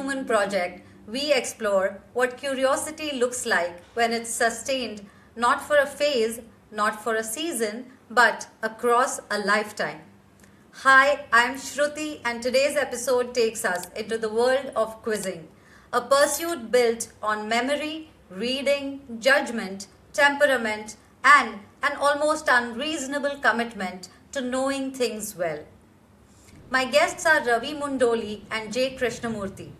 Human project, we explore what curiosity looks like when it's sustained not for a phase, not for a season, but across a lifetime. Hi, I'm Shruti, and today's episode takes us into the world of quizzing, a pursuit built on memory, reading, judgment, temperament, and an almost unreasonable commitment to knowing things well. My guests are Ravi Mundoli and J Krishnamurthi.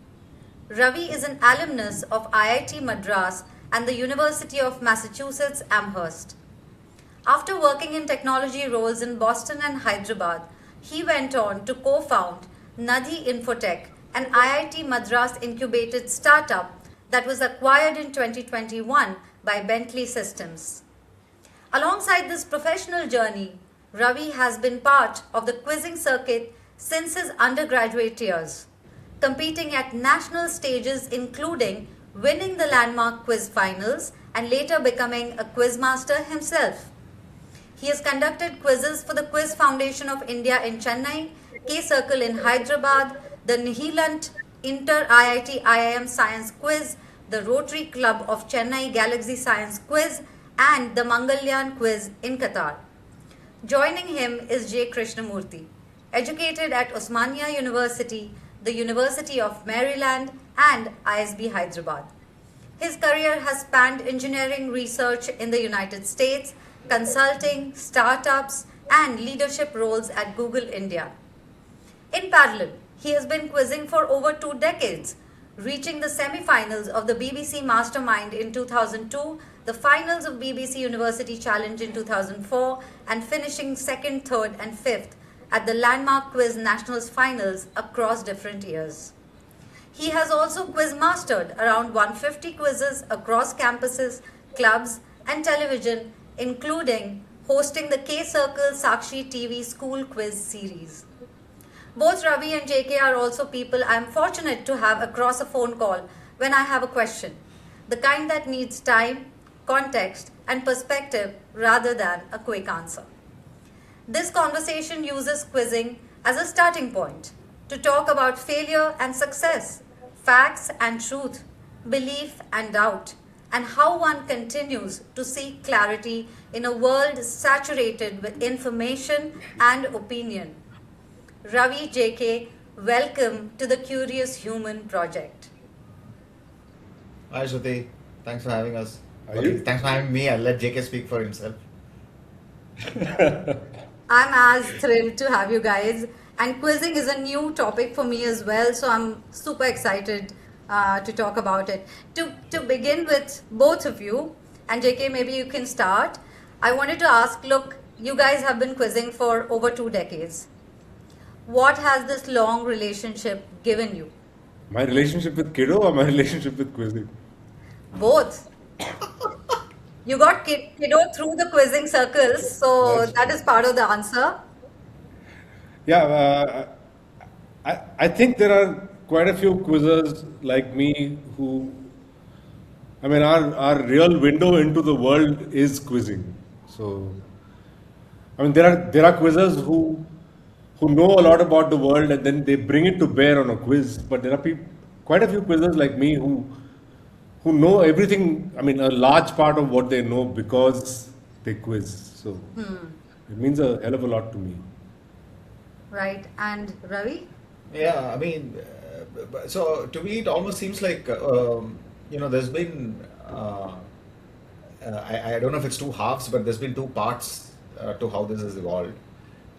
Ravi is an alumnus of IIT Madras and the University of Massachusetts Amherst. After working in technology roles in Boston and Hyderabad, he went on to co-found Nadhi Infotech, an IIT Madras incubated startup that was acquired in 2021 by Bentley Systems. Alongside this professional journey, Ravi has been part of the quizzing circuit since his undergraduate years, competing at national stages including winning the landmark quiz finals and later becoming a quizmaster himself. He has conducted quizzes for the Quiz Foundation of India in Chennai, K-Circle in Hyderabad, the Nihilant Inter-IIT IIM Science Quiz, the Rotary Club of Chennai Galaxy Science Quiz, and the Mangalyan Quiz in Qatar. Joining him is J. Krishnamurthi, educated at Osmania University, the University of Maryland, and ISB Hyderabad. His career has spanned engineering research in the United States, consulting, startups, and leadership roles at Google India. In parallel, he has been quizzing for over 2 decades, reaching the semi-finals of the BBC Mastermind in 2002, the finals of BBC University Challenge in 2004, and finishing 2nd, 3rd, and 5th at the landmark Quiz Nationals finals across different years. He has also quizmastered around 150 quizzes across campuses, clubs, and television, including hosting the K-Circle Sakshi TV School Quiz series. Both Ravi and JK are also people I am fortunate to have across a phone call when I have a question, the kind that needs time, context, and perspective rather than a quick answer. This conversation uses quizzing as a starting point to talk about failure and success, facts and truth, belief and doubt, and how one continues to seek clarity in a world saturated with information and opinion. Ravi, JK, welcome to the Curious Human Project. Hi Shruti, thanks for having us. Are you? Thanks for having me. I'll let JK speak for himself. I'm as thrilled to have you guys, and quizzing is a new topic for me as well, so I'm super excited to talk about it. To begin with both of you, and JK, maybe you can start. I wanted to ask, look, you guys have been quizzing for over 2 decades. What has this long relationship given you? My relationship with kiddo or my relationship with quizzing? Both. You got kiddo through the quizzing circles, so That's that true. is part of the answer. Yeah, I think there are quite a few quizzers like me who, I mean, our real window into the world is quizzing. So, I mean, there are quizzers who know a lot about the world and then they bring it to bear on a quiz. But there are quite a few quizzers like me who know everything. I mean, a large part of what they know because they quiz. So it means a hell of a lot to me. Right. And Ravi? Yeah, I mean, so to me, it almost seems like, there's been, I don't know if it's two halves, but there's been two parts to how this has evolved.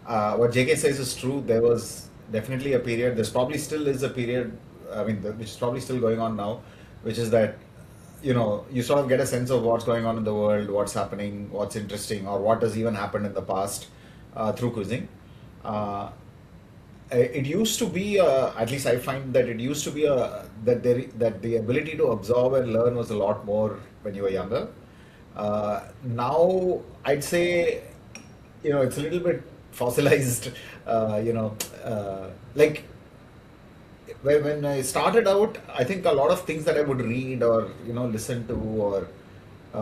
What JK says is true. There was definitely a period, there's probably still is a period, which is probably still going on now, which is that, you sort of get a sense of what's going on in the world, what's happening, what's interesting, or what has even happened in the past through quizzing. It used to be, at least I find that it used to be that the ability to absorb and learn was a lot more when you were younger. Now, I'd say, it's a little bit fossilized, like when I started out, I think a lot of things that I would read or, listen to or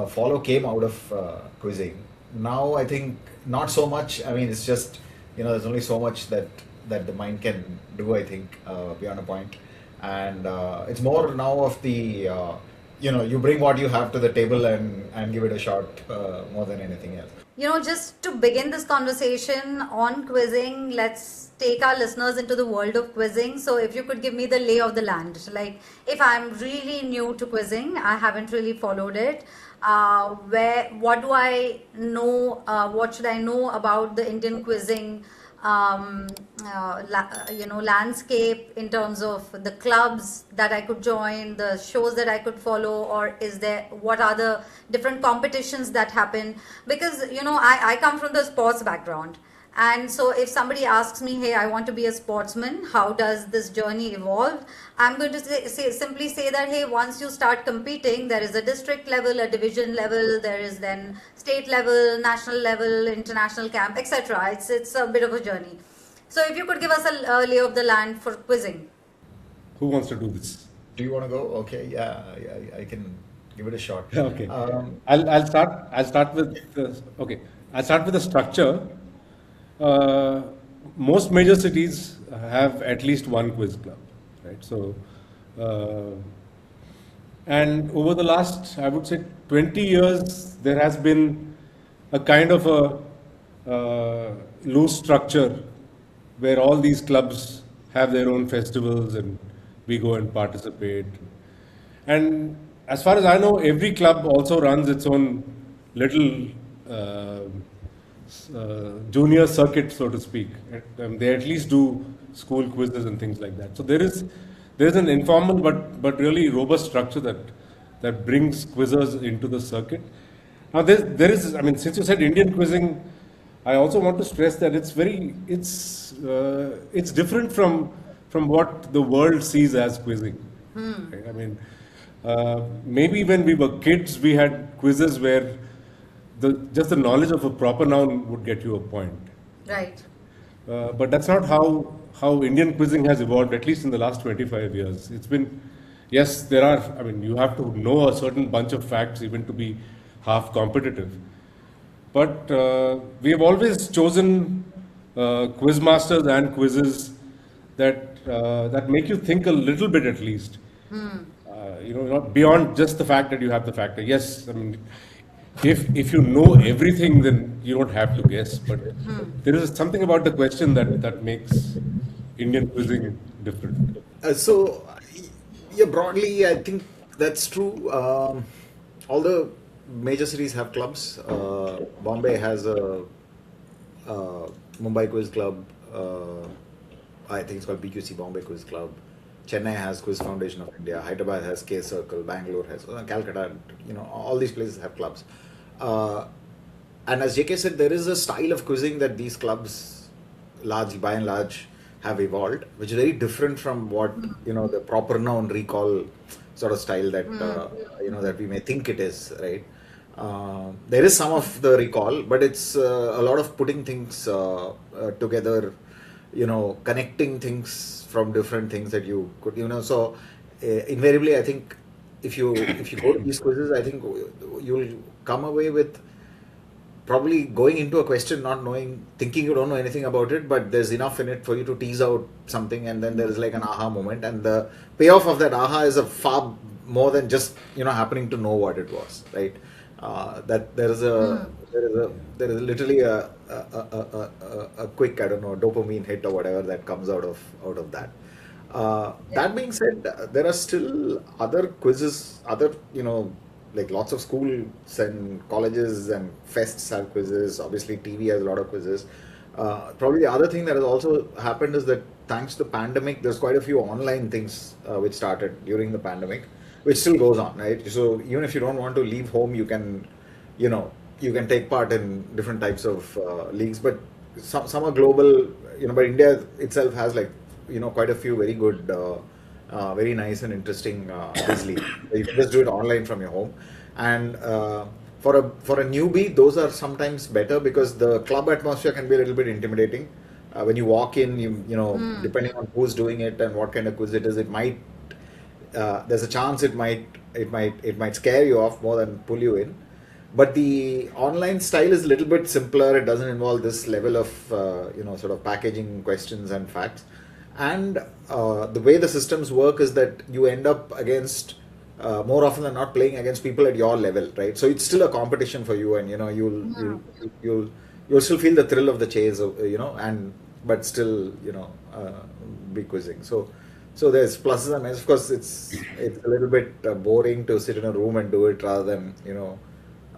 follow came out of quizzing. Now, I think not so much. I mean, it's just, there's only so much that the mind can do, I think, beyond a point. and it's more now of the you bring what you have to the table and give it a shot more than anything else. Just to begin this conversation on quizzing, let's take our listeners into the world of quizzing. So if you could give me the lay of the land, like if I'm really new to quizzing, I haven't really followed it. What do I know? What should I know about the Indian quizzing? Landscape in terms of the clubs that I could join, the shows that I could follow, or what are the different competitions that happen? Because I come from the sports background, and so if somebody asks me, hey, I want to be a sportsman, how does this journey evolve? I'm going to simply say that, hey, once you start competing, there is a district level, a division level, there is then state level, national level, international camp, etc. It's a bit of a journey. So if you could give us a lay of the land for quizzing. Who wants to do this? Do you want to go? Okay, yeah, I can give it a shot. Okay. I'll start with I'll start with the structure. Most major cities have at least one quiz club, right? So, and over the last, I would say, 20 years, there has been a kind of a loose structure where all these clubs have their own festivals and we go and participate. And as far as I know, every club also runs its own little junior circuit, so to speak. They at least do school quizzes and things like that. So there is an informal but really robust structure that brings quizzers into the circuit. Now there is, I mean, since you said Indian quizzing, I also want to stress that it's different from what the world sees as quizzing. Right? I mean, maybe when we were kids, we had quizzes where just the knowledge of a proper noun would get you a point. Right. But that's not how Indian quizzing has evolved, at least in the last 25 years. It's been, yes, you have to know a certain bunch of facts even to be half competitive. But we have always chosen quizmasters and quizzes that make you think a little bit at least. Not beyond just the fact that you have the factor. Yes, I mean, if you know everything, then you don't have to guess. But there is something about the question that makes Indian quizzing different. Broadly, I think that's true. All the major cities have clubs. Bombay has a Mumbai Quiz Club. I think it's called BQC, Bombay Quiz Club. Chennai has Quiz Foundation of India. Hyderabad has K Circle. Bangalore has Calcutta. All these places have clubs. And as JK said, there is a style of quizzing that these clubs, by and large, have evolved, which is very different from what the proper noun recall sort of style that that we may think it is, right? There is some of the recall, but it's a lot of putting things together, connecting things from different things that you could, So invariably, I think if you go to these quizzes, I think you'll come away with probably going into a question thinking you don't know anything about it, but there's enough in it for you to tease out something, and then there's like an aha moment, and the payoff of that aha is a far more than just happening to know what it was, right? That there is literally a quick, dopamine hit or whatever that comes out of that. That being said, there are still other quizzes, like lots of schools and colleges and fests have quizzes. Obviously, TV has a lot of quizzes. Probably the other thing that has also happened is that thanks to the pandemic, there's quite a few online things which started during the pandemic, which still goes on, right? So even if you don't want to leave home, you can take part in different types of leagues. But some are global, but India itself has quite a few very good, very nice and interesting quiz leagues. You can just do it online from your home. And for a newbie, those are sometimes better because the club atmosphere can be a little bit intimidating. When you walk in, depending on who's doing it and what kind of quiz it is, it might there's a chance it might scare you off more than pull you in. But the online style is a little bit simpler. It doesn't involve this level of sort of packaging questions and facts, and the way the systems work is that you end up against more often than not playing against people at your level, right? So it's still a competition for you, and you'll still feel the thrill of the chase, and but still be quizzing. So there's pluses and minuses. Of course, it's a little bit boring to sit in a room and do it rather than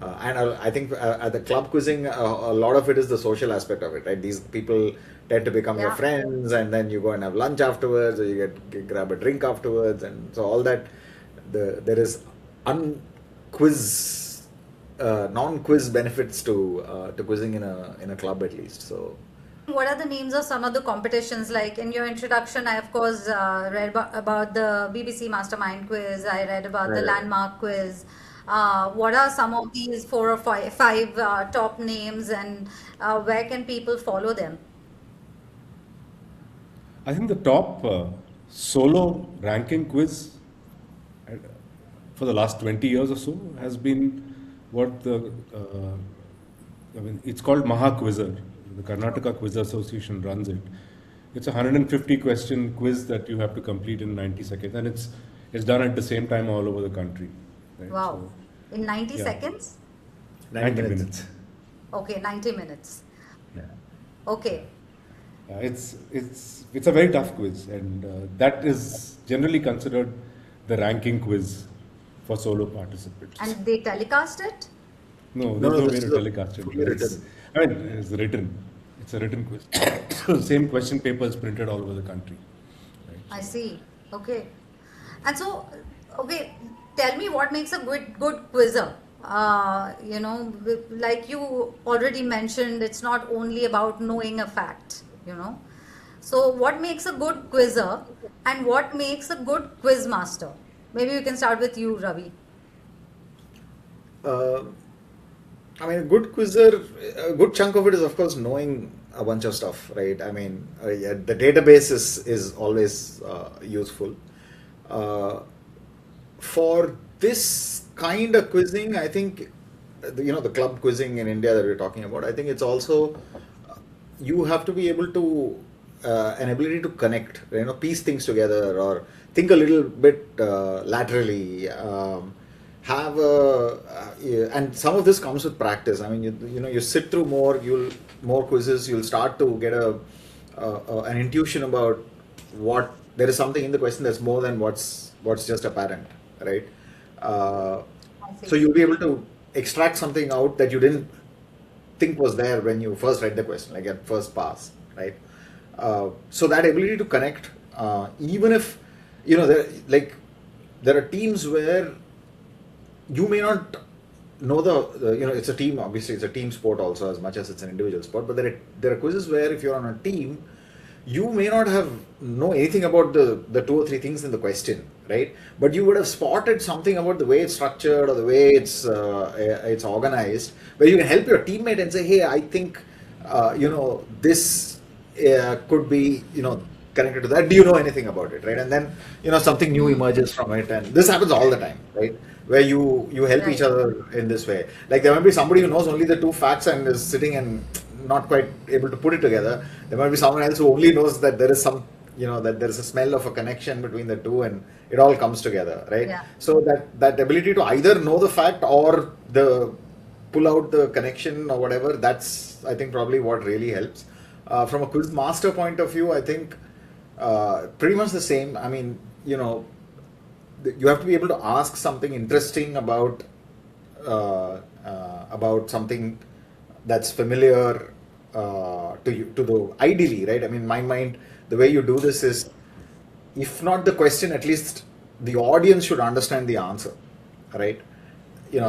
and I think at the club quizzing, a lot of it is the social aspect of it, right? These people tend to become your Yeah. friends, and then you go and have lunch afterwards, or you grab a drink afterwards, and so all that. There is unquiz, non-quiz benefits to quizzing in a club at least. So. What are the names of some of the competitions? Like in your introduction, I of course read about the BBC Mastermind quiz. I read about the Right. landmark quiz. What are some of these four or five top names, and where can people follow them? I think the top solo ranking quiz uh, for the last 20 years or so has been what it's called Maha Quizzer. The Karnataka Quiz Association runs it. It's a 150 question quiz that you have to complete in 90 seconds, and it's done at the same time all over the country. Right? Wow. So, In 90 yeah. seconds? 90 minutes. Okay, 90 minutes. Yeah. Okay. It's a very tough quiz, and that is generally considered the ranking quiz for solo participants. And they telecast it? No, No, there's no way this to is a telecast it. fully written. It's written. It's a written quiz. So same question paper is printed all over the country. Right? I see. Okay. And so, okay, tell me what makes a good quizzer. Like you already mentioned, it's not only about knowing a fact, So what makes a good quizzer and what makes a good quizmaster? Maybe we can start with you, Ravi. I mean, a good quizzer, a good chunk of it is, of course, knowing a bunch of stuff, right? I mean, yeah, the database is always useful. For this kind of quizzing, I think, the club quizzing in India that we're talking about, I think it's also, you have to be able to, an ability to connect, piece things together or think a little bit laterally. And some of this comes with practice. I mean, you sit through more quizzes, you'll start to get an intuition about what there is something in the question that's more than what's just apparent, right? I see. So you'll be able to extract something out that you didn't think was there when you first read the question, like at first pass, right? So that ability to connect, even if there are teams where you may not know it's a team. Obviously, it's a team sport also as much as it's an individual sport. But there are quizzes where if you're on a team, you may not know anything about the two or three things in the question, right? But you would have spotted something about the way it's structured or the way it's organized, where you can help your teammate and say, hey, I think this could be connected to that. Do you know anything about it, right? And then something new emerges from it, and this happens all the time, right? Where you help each Right. other in this way. Like there might be somebody who knows only the two facts and is sitting and not quite able to put it together. There might be someone else who only knows that there is that there is a smell of a connection between the two, and it all comes together, right? Yeah. So that ability to either know the fact or pull out the connection or whatever, that's I think probably what really helps. From a quiz master point of view, I think pretty much the same. I mean, you have to be able to ask something interesting about something that's familiar to you, ideally, right? I mean, in my mind, the way you do this is, if not the question, at least the audience should understand the answer, right? You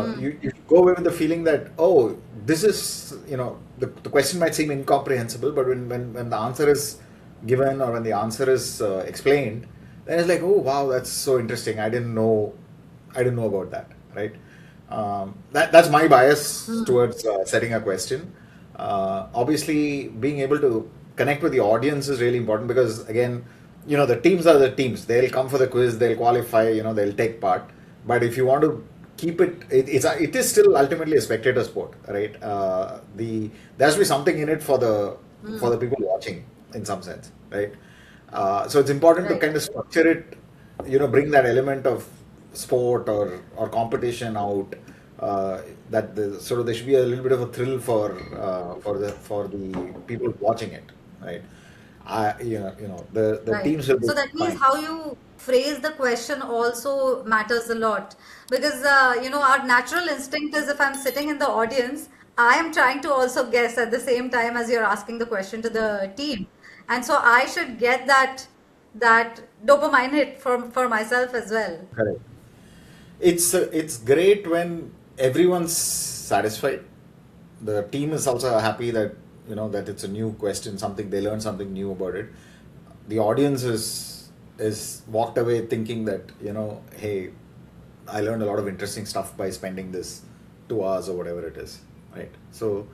go away with the feeling that, oh, this is, the question might seem incomprehensible, but when the answer is given or when the answer is explained, then it's like, oh wow, that's so interesting. I didn't know about that, right? That's my bias towards setting a question. Obviously, being able to connect with the audience is really important because, again, the teams are the teams. They'll come for the quiz, they'll qualify, they'll take part. But if you want to keep it is still ultimately a spectator sport, right? There has to be something in it for the people watching, in some sense, right? So it's important to Right. kind of structure it, bring that element of sport or competition out. That there should be a little bit of a thrill for the people watching it, right? The Right. teams will be So that means fine. how you phrase the question also matters a lot because our natural instinct is if I'm sitting in the audience, I am trying to also guess at the same time as you're asking the question to the team, and so I should get that dopamine hit for myself as well. Correct. It's great when everyone's satisfied. The team is also happy that that it's a new question, something they learn something new about it. The audience is walked away thinking that hey, I learned a lot of interesting stuff by spending this 2 hours or whatever it is, right? So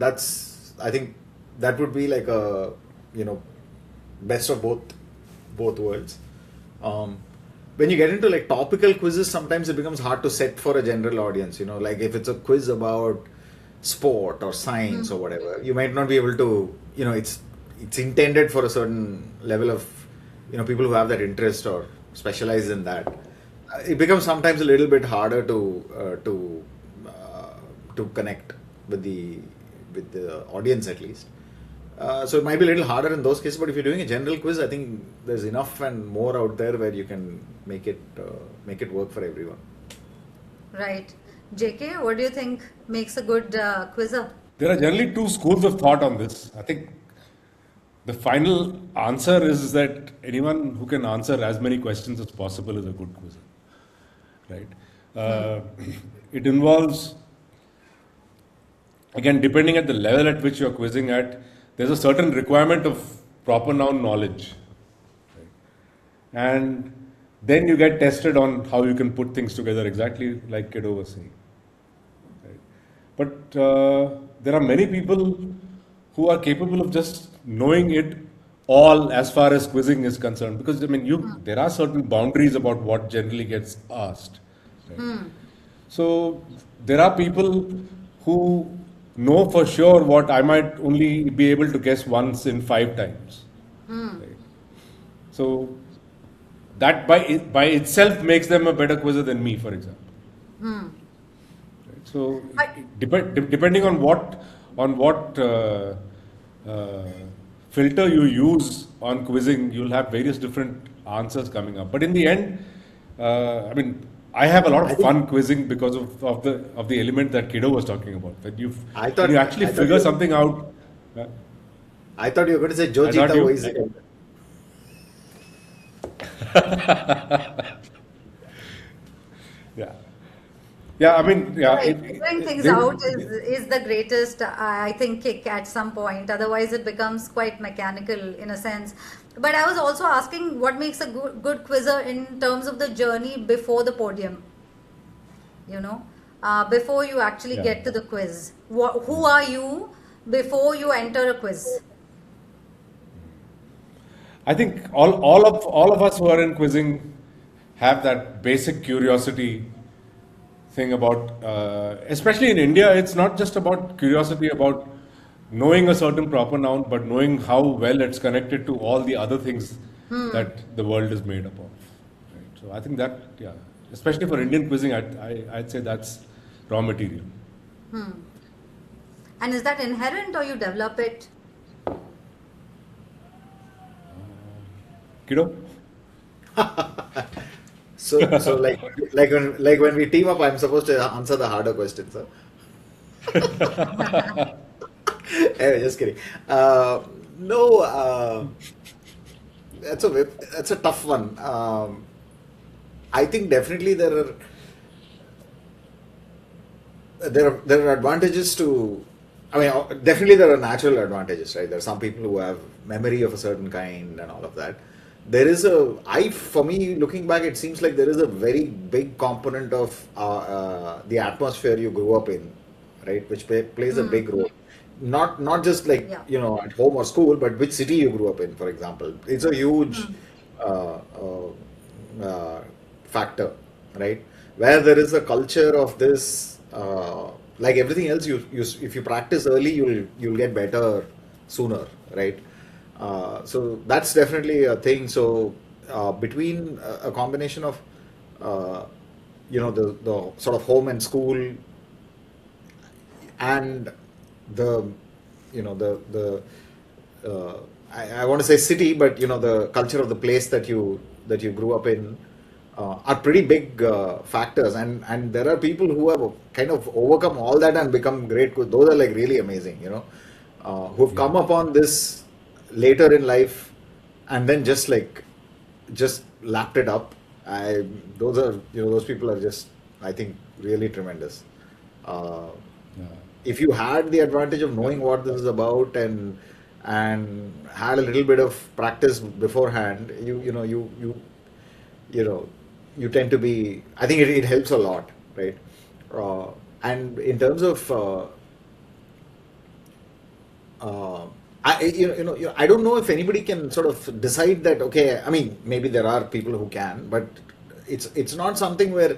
I think that would be like a you know best of both worlds. Um, when you get into like topical quizzes, sometimes it becomes hard to set for a general audience. Like if it's a quiz about sport or science or whatever, you might not be able to. It's intended for a certain level of people who have that interest or specialize in that. It becomes sometimes a little bit harder to connect with the audience at least. So it might be a little harder in those cases, but if you're doing a general quiz, I think there's enough and more out there where you can make it work for everyone. Right. JK, what do you think makes a good quizzer? There are generally two schools of thought on this. I think the final answer is that anyone who can answer as many questions as possible is a good quizzer, right? It involves, again, depending at the level at which you're quizzing at, there's a certain requirement of proper noun knowledge, right? And then you get tested on how you can put things together, exactly like Kiddo was saying. Right? But there are many people who are capable of just knowing it all as far as quizzing is concerned, because there are certain boundaries about what generally gets asked. Right? So there are people who know for sure what I might only be able to guess once in 5 times. Right? So that by itself makes them a better quizzer than me, for example. Right? So But depending on what filter you use on quizzing, you'll have various different answers coming up. But in the end, I have a lot I of think fun quizzing because of the element that Kiddo was talking about. That I when thought you actually I thought figure you something out. uh, I thought you were going to say Joe I thought Cheetah you. Voice. Yeah, yeah. Yeah. right, figuring things out is the greatest, I think, kick at some point. Otherwise, it becomes quite mechanical in a sense. But I was also asking what makes a good quizzer in terms of the journey before the podium, before you actually Yeah. get to the quiz. Who are you before you enter a quiz? I think all of us who are in quizzing have that basic curiosity thing about, especially in India, it's not just about curiosity about knowing a certain proper noun, but knowing how well it's connected to all the other things that the world is made up of. Right? So I think that, yeah, especially for Indian quizzing, I'd say that's raw material. And is that inherent or you develop it? Kiddo? So like when we team up, I'm supposed to answer the harder questions. Huh? Anyway, just kidding. No, that's a tough one. I think definitely there are advantages to. I mean, definitely there are natural advantages, right? There are some people who have memory of a certain kind and all of that. For me, looking back, it seems like there is a very big component of the atmosphere you grew up in, right? Which plays a big role. Not just like, Yeah. at home or school, but which city you grew up in, for example. It's a huge uh, factor, right? Where there is a culture of this, like everything else, if you practice early, you'll get better sooner, right? So that's definitely a thing. So between a combination of uh, the sort of home and school and the the I want to say city, but the culture of the place that you grew up in are pretty big factors, and there are people who have kind of overcome all that and become great. Those are like really amazing, who've Yeah. come upon this later in life and then just lapped it up. I those are those people are just, I think, really tremendous. Uh, Yeah. if you had the advantage of knowing what this is about and had a little bit of practice beforehand, you know you tend to be. I think it helps a lot, right? Uh, and in terms of uh, I don't know if anybody can sort of decide that. Okay, I mean, maybe there are people who can, but it's not something where,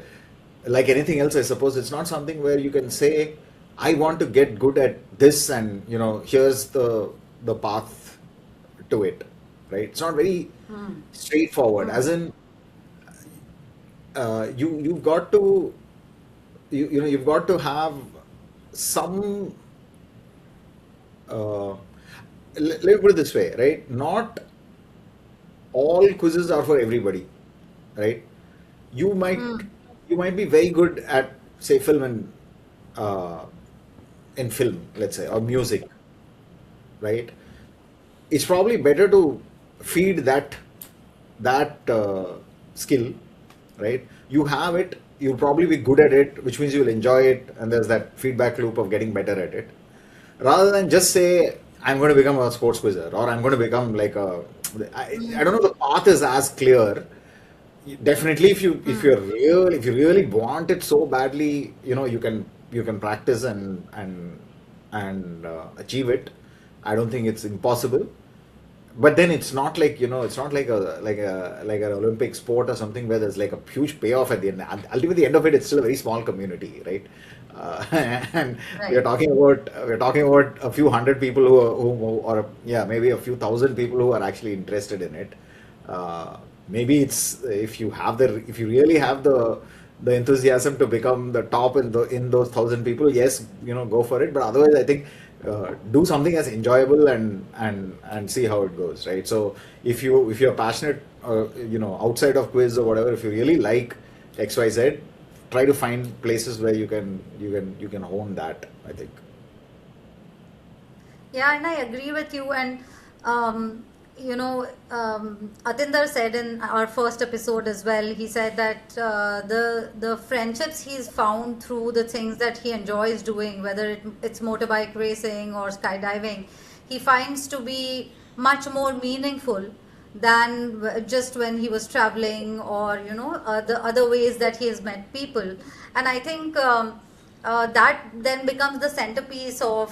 like anything else, I suppose, it's not something where you can say, I want to get good at this, and here's the path to it, right? It's not very straightforward. As in, you've got to you've got to have some uh, let me put it this way, right? Not all quizzes are for everybody, right? You might you might be very good at, say, film and uh, in film, let's say, or music, right? It's probably better to feed that skill, right? You have it, you'll probably be good at it, which means you'll enjoy it, and there's that feedback loop of getting better at it. Rather than just say, I'm going to become a sports quizzer, or I'm going to become like I don't know, the path is as clear. Definitely, if you really want it so badly, you can practice and achieve it. I don't think it's impossible, but then it's not like it's not like an Olympic sport or something where there's like a huge payoff at the end. Ultimately, at the end of it, it's still a very small community, right? And Right. we're talking about a few hundred people or yeah, maybe a few thousand people who are actually interested in it. Maybe it's, if you really have the enthusiasm to become the top in those thousand people, yes, go for it. But otherwise, I think do something as enjoyable and see how it goes, right? So if you're passionate, outside of quiz or whatever, if you really like XYZ, try to find places where you can hone that, I think. Yeah, and I agree with you. And Atinder said in our first episode as well. He said that the friendships he's found through the things that he enjoys doing, whether it's motorbike racing or skydiving, he finds to be much more meaningful than just when he was traveling, or the other ways that he has met people. And I think that then becomes the centerpiece of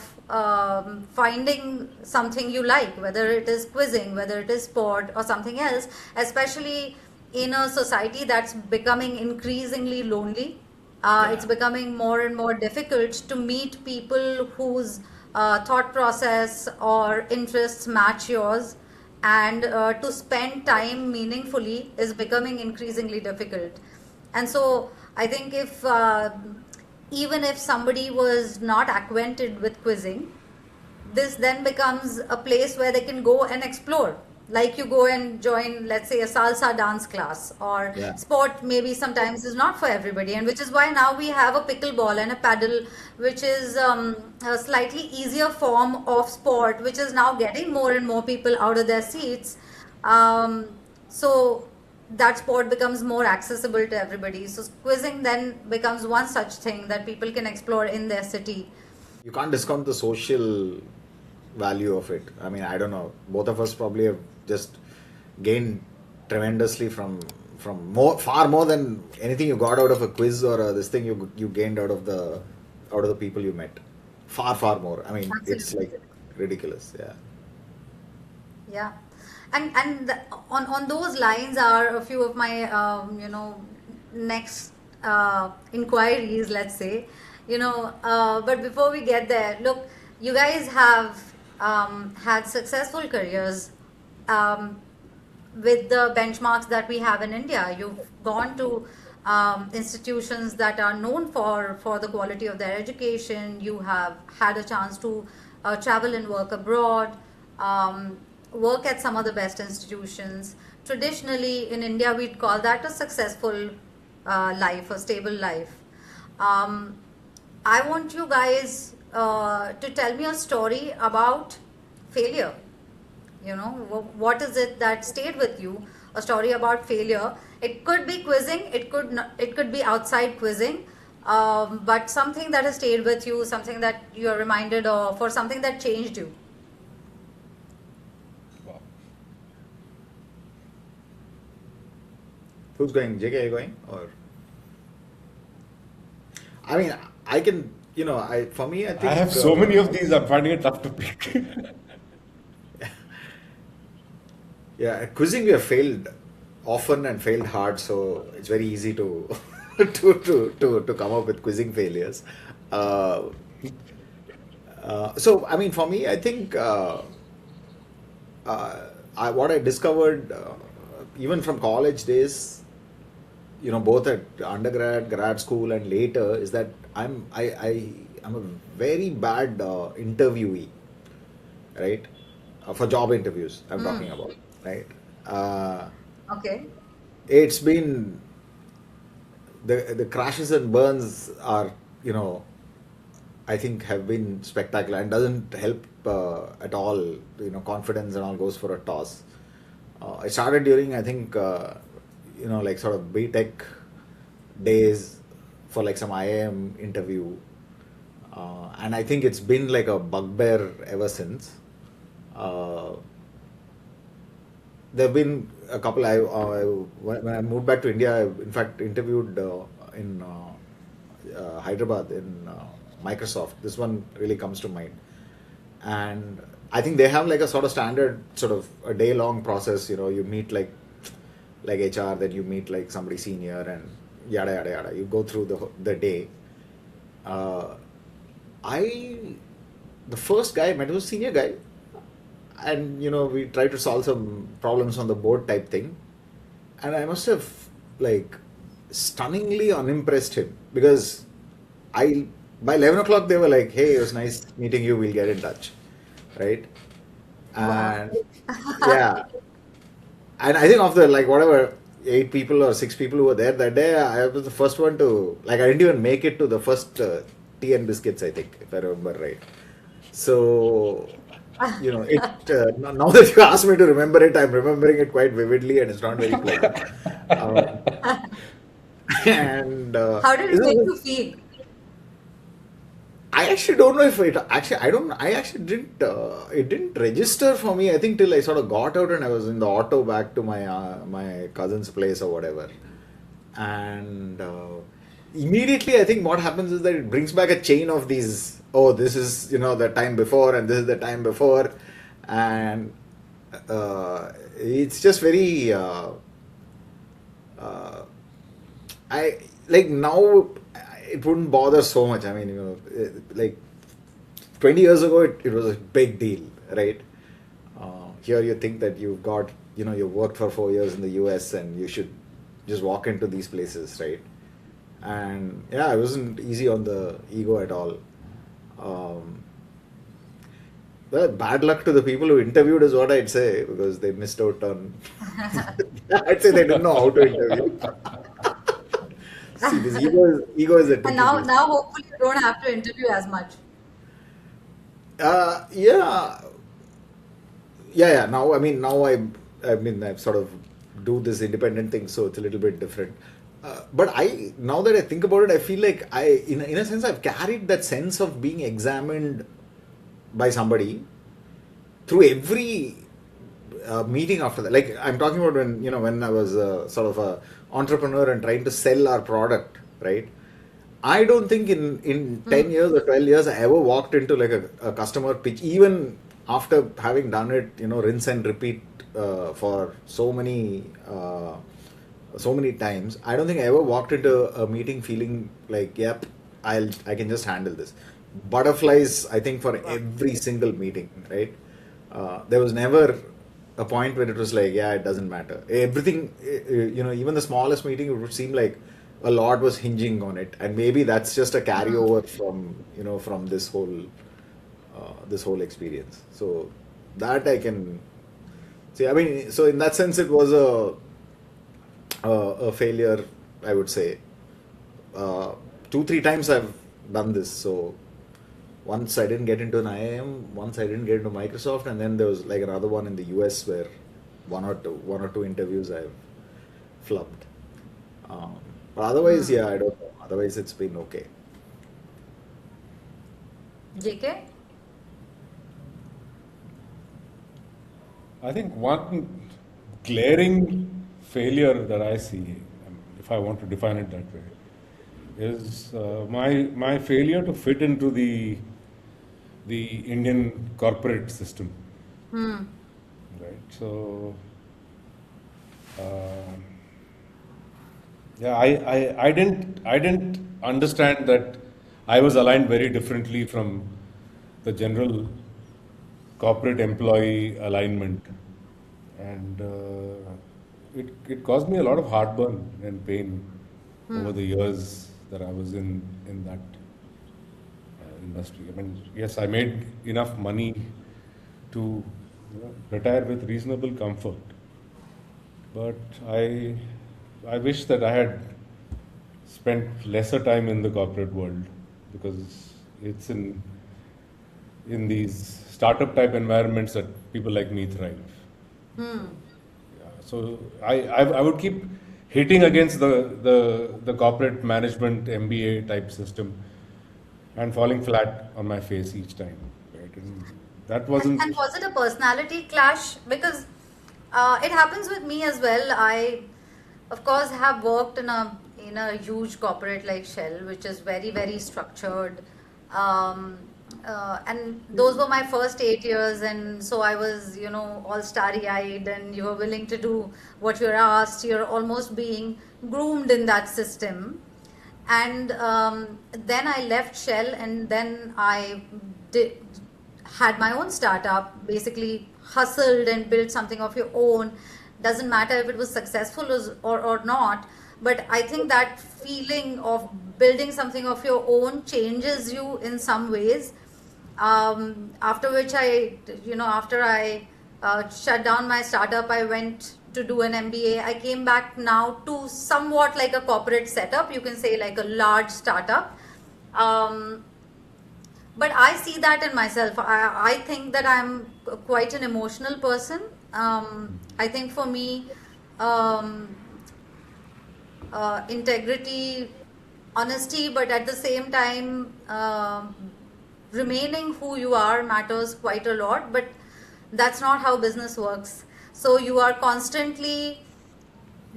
finding something you like, whether it is quizzing, whether it is sport or something else, especially in a society that's becoming increasingly lonely. It's Yeah. becoming more and more difficult to meet people whose thought process or interests match yours, and to spend time meaningfully is becoming increasingly difficult. And so I think if even if somebody was not acquainted with quizzing, this then becomes a place where they can go and explore. Like you go and join, let's say, a salsa dance class, or Yeah. sport maybe sometimes is not for everybody, and which is why now we have a pickleball and a paddle, which is a slightly easier form of sport, which is now getting more and more people out of their seats. So that sport becomes more accessible to everybody. So quizzing then becomes one such thing that people can explore in their city. You can't discount the social value of it. I mean, I don't know. Both of us probably have just gained tremendously from far more than anything you got out of a quiz or this thing you gained out of the people you met. Far more. I mean, it's Absolutely. like ridiculous. Yeah. Yeah, on those lines are a few of my next inquiries, let's say. But before we get there, look, you guys have had successful careers with the benchmarks that we have in India. You've gone to institutions that are known for the quality of their education. You have had a chance to travel and work abroad, work at some of the best institutions. Traditionally, in India, we'd call that a successful life, a stable life. I want you guys to tell me a story about failure. You know, what is it that stayed with you? A story about failure. It could be quizzing. It could not, it could be outside quizzing. But something that has stayed with you, something that you are reminded of, or something that changed you. Wow. Who's going? JK, are you going? Or I mean, I can, for me, I think I have so many of these, I'm finding it tough to pick. Yeah, at quizzing we have failed often and failed hard, so it's very easy to to come up with quizzing failures. So I mean, for me, I think what I discovered even from college days, both at undergrad, grad school, and later, is that I'm a very bad interviewee, right? For job interviews, I'm talking about, right? Okay. It's been the crashes and burns are, I think have been spectacular and doesn't help at all. Confidence and all goes for a toss. I started during, I think, like sort of BTech days for like some IIM interview, and I think it's been like a bugbear ever since. There have been a couple. When I moved back to India, I in fact interviewed in Hyderabad in Microsoft. This one really comes to mind, and I think they have like a sort of standard, sort of a day-long process. You meet like HR, then you meet like somebody senior, and yada yada yada. You go through the day. The first guy I met was a senior guy, and we tried to solve some problems on the board type thing, and I must have like stunningly unimpressed him, because by 11 o'clock they were like, "Hey, it was nice meeting you. We'll get in touch," right? And yeah, and I think of the like whatever 8 people or 6 people who were there that day, I was the first one to I didn't even make it to the first tea and biscuits, I think, if I remember right. So now that you asked me to remember it, I'm remembering it quite vividly, and it's not very pleasant. And How did it make you feel? I actually don't know if it actually I actually didn't it didn't register for me, I think, till I sort of got out and I was in the auto back to my cousin's place or whatever, and immediately I think what happens is that it brings back a chain of these. Oh, this is the time before, and this is the time before, and it's just very. I like now. It wouldn't bother so much. I mean, like 20 years ago, it was a big deal, right? Here you think that you've got, you worked for 4 years in the US and you should just walk into these places, right? And yeah, it wasn't easy on the ego at all. Well, bad luck to the people who interviewed is what I'd say, because they missed out on. I'd say they didn't know how to interview. See, this ego is a tricky And now beast. hopefully you don't have to interview as much. Yeah. Now, I sort of do this independent thing, so it's a little bit different. But now that I think about it, I feel like in a sense, I've carried that sense of being examined by somebody through every meeting after that. Like I'm talking about when I was sort of a entrepreneur and trying to sell our product, right? I don't think in 10 years or 12 years I ever walked into like a customer pitch, even after having done it, rinse and repeat for so many times. I don't think I ever walked into a meeting feeling like, yep, I can just handle this. butterflies, I think, for every single meeting, right? There was never a point where it was like, yeah, it doesn't matter. Everything, even the smallest meeting, it would seem like a lot was hinging on it, and maybe that's just a carryover from this whole experience. So that I can see. I mean, so in that sense, it was a failure, I would say. 2-3 times I've done this. So once I didn't get into an IIM, once I didn't get into Microsoft, and then there was like another one in the US where one or two interviews I've flubbed. But otherwise, yeah, I don't know. Otherwise, it's been okay. JK? I think one glaring failure that I see, if I want to define it that way, is my failure to fit into the Indian corporate system. Right. So, yeah, I didn't understand that I was aligned very differently from the general corporate employee alignment, and it caused me a lot of heartburn and pain over the years that I was in that industry. I mean, yes, I made enough money to retire with reasonable comfort, but I wish that I had spent lesser time in the corporate world, because it's in these startup type environments that people like me thrive. Yeah, so I would keep hitting against the corporate management MBA type system and falling flat on my face each time. Right? And that wasn't. And was it a personality clash? Because it happens with me as well. I, of course, have worked in a huge corporate like Shell, which is very, very structured. And those were my first 8 years, and so I was, all starry-eyed, and you were willing to do what you're asked. You're almost being groomed in that system. And then I left Shell, and then I had my own startup, basically hustled and built something of your own. Doesn't matter if it was successful or not, but I think that feeling of building something of your own changes you in some ways. After which after I shut down my startup, I went to do an MBA. I came back now to somewhat like a corporate setup, you can say like a large startup. But I see that in myself. I think that I'm quite an emotional person. I think for me, integrity, honesty, but at the same time, remaining who you are matters quite a lot, but that's not how business works. So you are constantly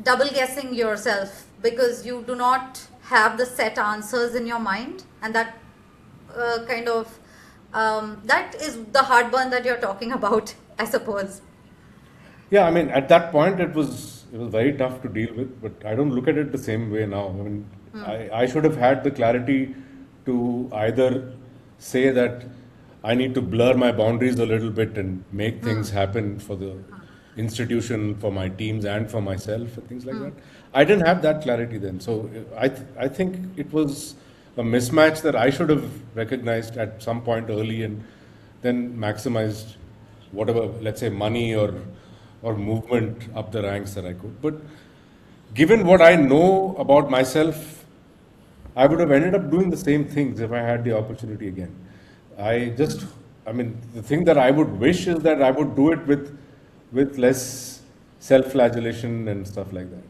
double guessing yourself because you do not have the set answers in your mind, and that that is the heartburn that you're talking about, I suppose. Yeah, I mean, at that point it was very tough to deal with, but I don't look at it the same way now. I mean, I should have had the clarity to either say that I need to blur my boundaries a little bit and make things happen for the institution, for my teams, and for myself, and things like that. I didn't have that clarity then. So I think it was a mismatch that I should have recognized at some point early, and then maximized whatever, let's say, money or movement up the ranks that I could. But given what I know about myself, I would have ended up doing the same things if I had the opportunity again. I mean, the thing that I would wish is that I would do it with less self-flagellation and stuff like that.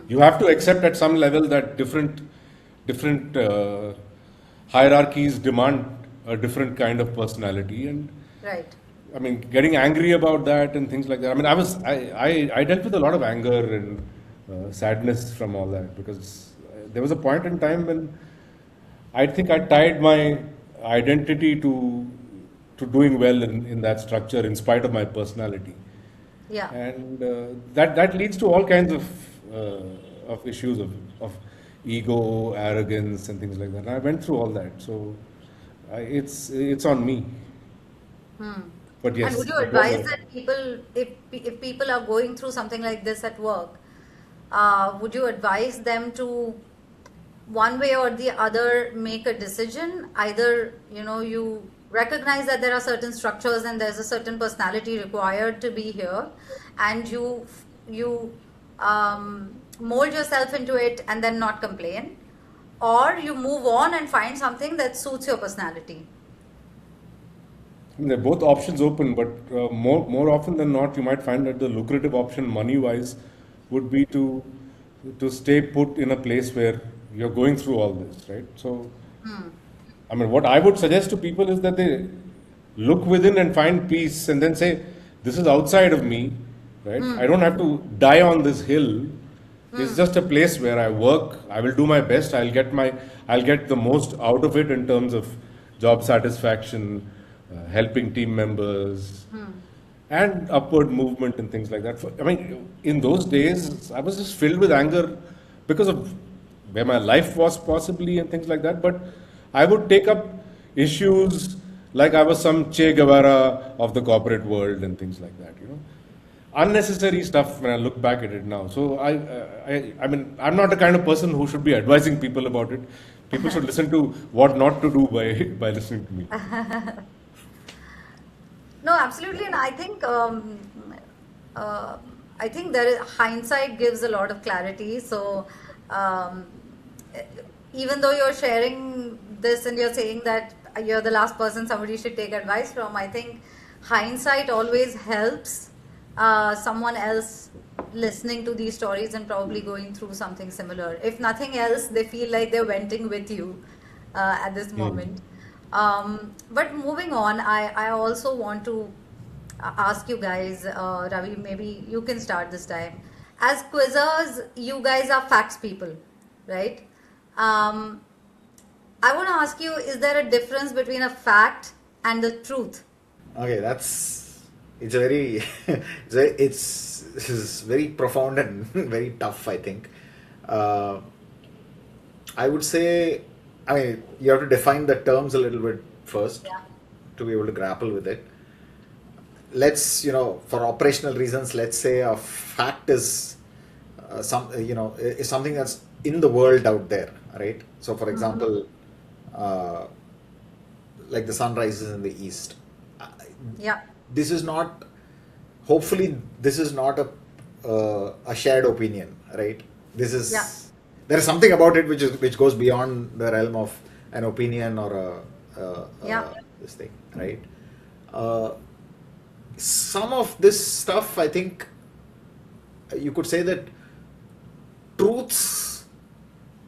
You have to accept at some level that different hierarchies demand a different kind of personality, and Right. I mean, getting angry about that and things like that. I mean, I dealt with a lot of anger and sadness from all that, because there was a point in time when I think I tied my identity to doing well in that structure in spite of my personality. Yeah. And that leads to all kinds of issues of ego, arrogance, and things like that. And I went through all that. So it's on me. But And would yes, you advise that people, if people are going through something like this at work, would you advise them to, one way or the other, make a decision? Either, you recognize that there are certain structures and there's a certain personality required to be here, and you mold yourself into it and then not complain, or you move on and find something that suits your personality. they're both options open, but more often than not, you might find that the lucrative option, money-wise, would be to stay put in a place where you're going through all this, right? So, I mean, what I would suggest to people is that they look within and find peace, and then say, "This is outside of me, right? I don't have to die on this hill. It's just a place where I work. I will do my best. I'll get the most out of it in terms of job satisfaction, helping team members, and upward movement and things like that." I mean, in those days, I was just filled with anger because of where my life was possibly and things like that. But I would take up issues like I was some Che Guevara of the corporate world and things like that, unnecessary stuff when I look back at it now. So I mean, I'm not the kind of person who should be advising people about it. People should listen to what not to do by listening to me. No, absolutely, and I think there is, hindsight gives a lot of clarity. So um, even though you're sharing this and you're saying that you're the last person somebody should take advice from, I think hindsight always helps someone else listening to these stories and probably going through something similar. If nothing else, they feel like they're venting with you at this moment. But moving on, I also want to ask you guys, Ravi, maybe you can start this time. As quizzers, you guys are facts people, right? I want to ask you, is there a difference between a fact and the truth? Okay, it's a very, this is very profound and very tough, I think. I would say, I mean, you have to define the terms a little bit first to be able to grapple with it. Let's, for operational reasons, let's say a fact is is something that's in the world out there, right? So, for example, like the sun rises in the east. Yeah. This is not, hopefully, this is not a shared opinion, right? This is, there is something about it which goes beyond the realm of an opinion or this thing, right? Some of this stuff, I think, you could say that truths,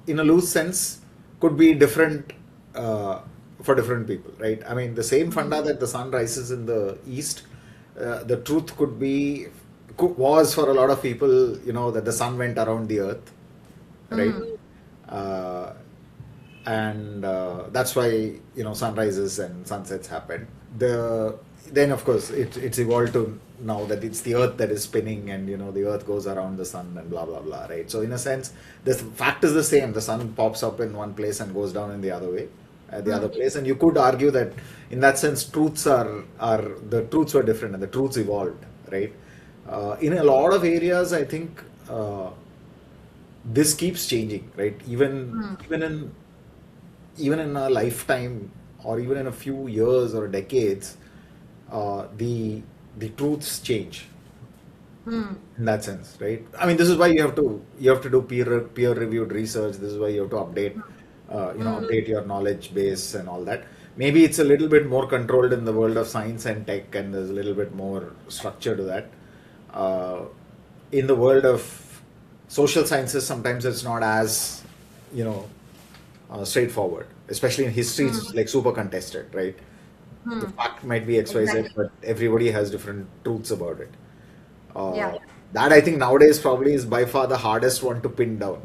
in a loose sense, could be different for different people, right? I mean, the same funda that the sun rises in the east, the truth was for a lot of people, that the sun went around the earth, right? And that's why, sunrises and sunsets happen. Then, of course, it's evolved to now that it's the earth that is spinning and, the earth goes around the sun and blah, blah, blah, right? So, in a sense, the fact is the same. The sun pops up in one place and goes down in the other way, the other place. And you could argue that, in that sense, the truths were different and the truths evolved, right? In a lot of areas, I think this keeps changing, right? Even in a lifetime or even in a few years or decades, the truths change in that sense, right? I mean, this is why you have to do peer reviewed research. This is why you have to update update your knowledge base and all that. Maybe it's a little bit more controlled in the world of science and tech, and there's a little bit more structure to that. In the world of social sciences, sometimes it's not as straightforward. Especially in history, it's like super contested, right? The fact might be XYZ, but everybody has different truths about it. That, I think, nowadays probably is by far the hardest one to pin down.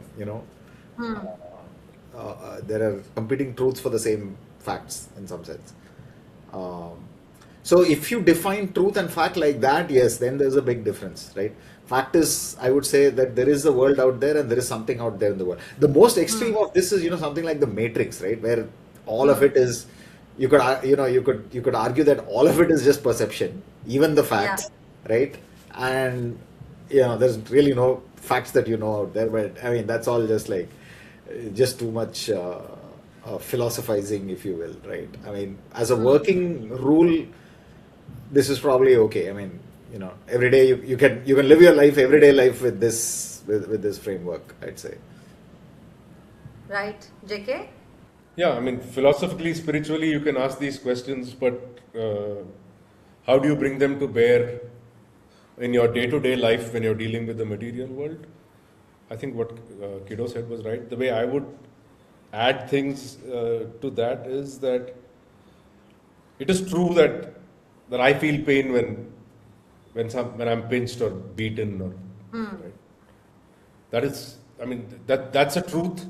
There are competing truths for the same facts in some sense. So if you define truth and fact like that, yes, then there's a big difference, right? Fact is, I would say that there is a world out there and there is something out there in the world. The most extreme of this is, something like the Matrix, right? Where all of it is, you could you could argue that all of it is just perception, even the Yeah. facts, right? And there's really no facts that out there, but I mean that's all just like just too much philosophizing, if you will, right? I mean, as a working rule, this is probably okay. I mean, every day you can live your life, everyday life with this framework, I'd say. Right, JK? Yeah, I mean, philosophically, spiritually, you can ask these questions, but how do you bring them to bear in your day-to-day life when you're dealing with the material world? I think what Kiddo said was right. The way I would add things to that is that it is true that I feel pain when I'm pinched or beaten, or right. That is, I mean, that's a truth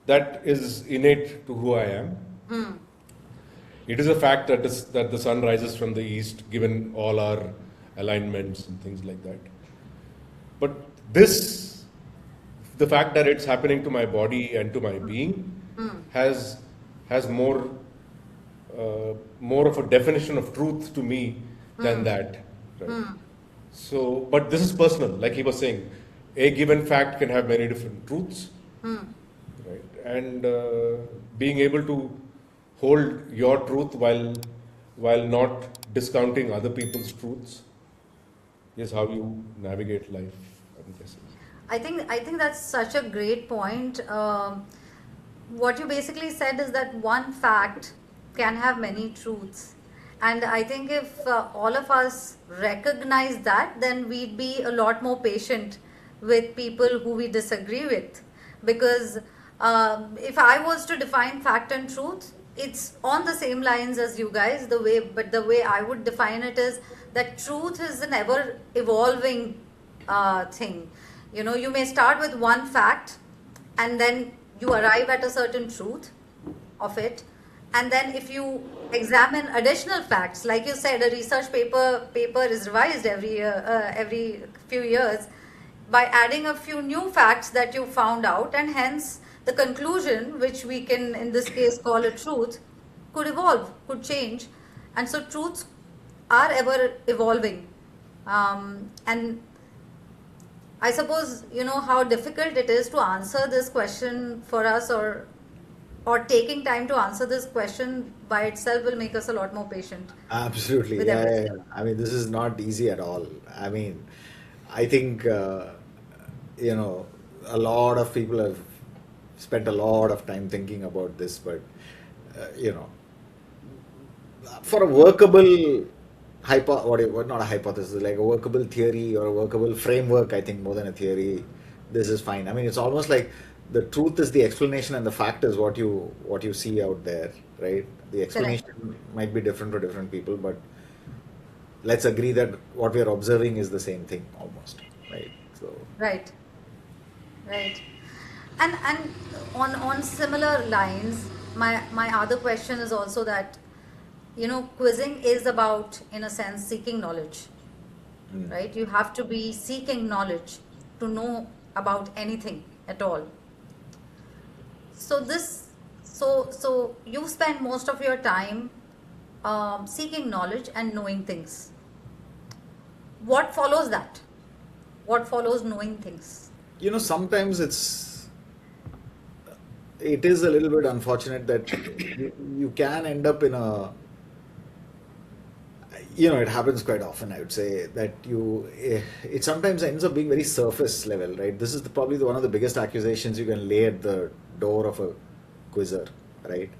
that is innate to who I am. It is a fact that the sun rises from the east, given all our alignments and things like that. But the fact that it's happening to my body and to my being, has more of a definition of truth to me than that. Right? So, but this is personal, like he was saying. A given fact can have many different truths. Right? And being able to hold your truth while not discounting other people's truths is how you navigate life, I'm guessing. I think that's such a great point. What you basically said is that one fact can have many truths. And I think if all of us recognize that, then we'd be a lot more patient with people who we disagree with. Because if I was to define fact and truth, it's on the same lines as you guys. But the way I would define it is that truth is an ever evolving thing. You may start with one fact, and then you arrive at a certain truth of it. And then if you examine additional facts, like you said, a research paper is revised every year, every few years, by adding a few new facts that you found out, and hence the conclusion, which we can in this case call a truth, could evolve, could change. And so truths are ever evolving. And I suppose how difficult it is to answer this question for us, or taking time to answer this question by itself will make us a lot more patient Absolutely. with Yeah, yeah, everything. yeah. I mean, this is not easy at all. I mean, I think, a lot of people have spent a lot of time thinking about this, but, for a workable not a hypothesis, like a workable theory or a workable framework, I think more than a theory, this is fine. I mean, it's almost like the truth is the explanation and the fact is what you see out there, right? The Correct. explanation might be different for different people, but let's agree that what we are observing is the same thing almost, right? So Right. Right. And on similar lines, my other question is also that quizzing is about, in a sense, seeking knowledge, right? You have to be seeking knowledge to know about anything at all. So you spend most of your time seeking knowledge and knowing things. What follows that? What follows knowing things? sometimes it is a little bit unfortunate that you can end up in a, it happens quite often, I would say, that it sometimes ends up being very surface level, right? This is probably one of the biggest accusations you can lay at the door of a quizzer, right?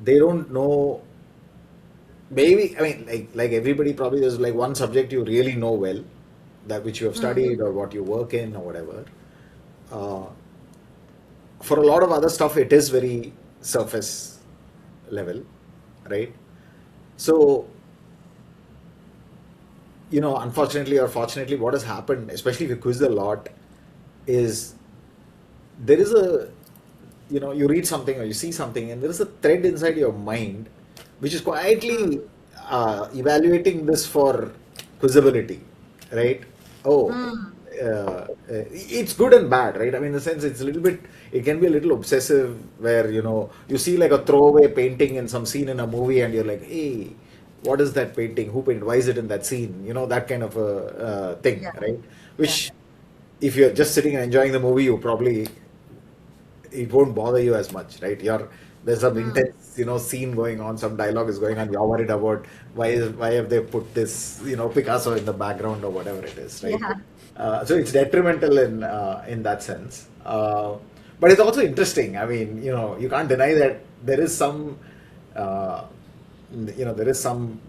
They don't know, maybe, I mean, like everybody, probably there's like one subject you really know well, that which you have studied or what you work in or whatever. For a lot of other stuff, it is very surface level, right? So, unfortunately or fortunately, what has happened, especially if you quiz a lot, is there is you read something or you see something, and there is a thread inside your mind which is quietly evaluating this for quizability, right? Oh, it's good and bad, right? I mean, in the sense it's a little bit, it can be a little obsessive where, you see like a throwaway painting in some scene in a movie and you're like, hey, what is that painting? Who painted? Why is it in that scene? That kind of a thing, Yeah. right? Yeah. Which, if you're just sitting and enjoying the movie, it won't bother you as much, right? There's some intense, scene going on, some dialogue is going on. You're worried about why have they put this, Picasso in the background or whatever it is, right? Yeah. So it's detrimental in that sense. But it's also interesting. I mean, you can't deny that there is some, there is something.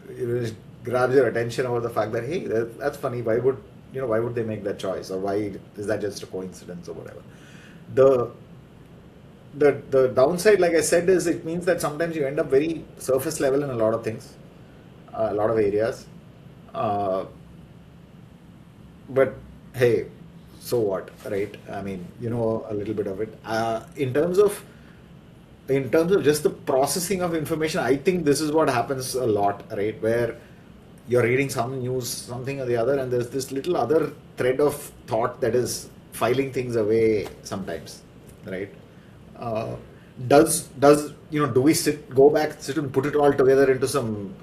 It grabs your attention over the fact that, hey, that's funny. Why would they make that choice, or why is that just a coincidence or whatever? The downside, like I said, is it means that sometimes you end up very surface level in a lot of things, a lot of areas. But hey, so what, right? I mean, a little bit of it. In terms of just the processing of information, I think this is what happens a lot, right? Where you're reading some news, something or the other, and there's this little other thread of thought that is filing things away sometimes, right? Do we sit and put it all together into some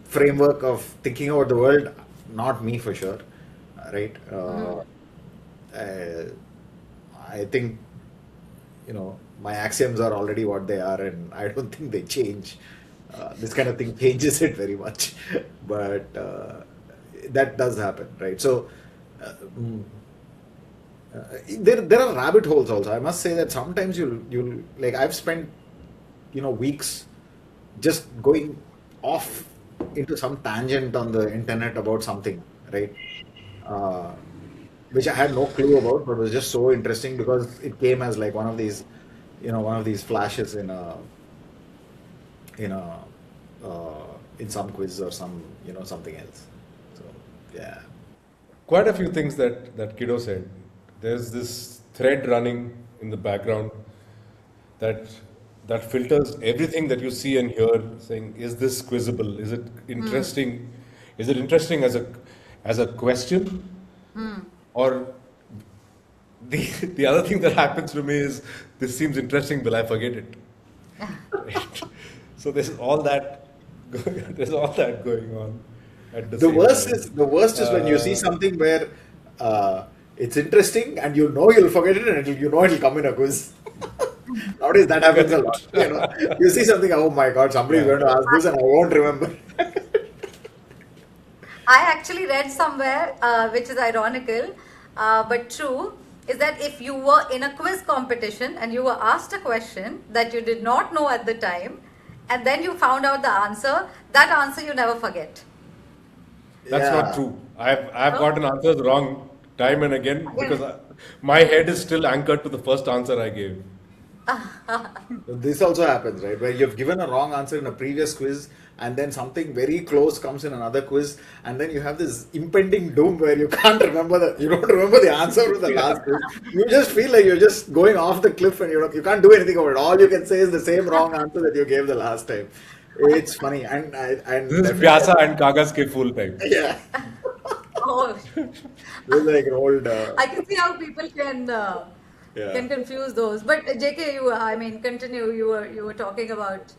framework of thinking about the world? Not me for sure, right? I think my axioms are already what they are, and I don't think they change. This kind of thing changes it very much, but that does happen, right? So there are rabbit holes also. I must say that sometimes you'll like, I've spent weeks just going off into some tangent on the internet about something, right? Which I had no clue about, but was just so interesting because it came as like one of these flashes in some quiz or something else. So yeah. Quite a few things that Kiddo said. There's this thread running in the background that filters everything that you see and hear, saying, is this quizable? Is it interesting? Is it interesting as a question? Or the other thing that happens to me is, this seems interesting, will I forget it? Right? So there's all that going on at the same time. The worst is when you see something where it's interesting and you'll forget it, and it'll come in a quiz. Nowadays that happens a lot. You see something, oh my God, somebody's going to ask this and I won't remember. I actually read somewhere, which is ironical, but true, is that if you were in a quiz competition and you were asked a question that you did not know at the time, and then you found out the answer, that answer you never forget. That's not true. I've gotten answers wrong time and again because my head is still anchored to the first answer I gave. This also happens, right? Where you've given a wrong answer in a previous quiz, and then something very close comes in another quiz, and then you have this impending doom where you don't remember the answer to the last quiz. You just feel like you're just going off the cliff, and you can't do anything about it. All you can say is the same wrong answer that you gave the last time. It's funny, and this is Pyasa and Kagas ke full time. Yeah. Oh, It's like an old. I can see how people can confuse those. But JK, continue. You were talking about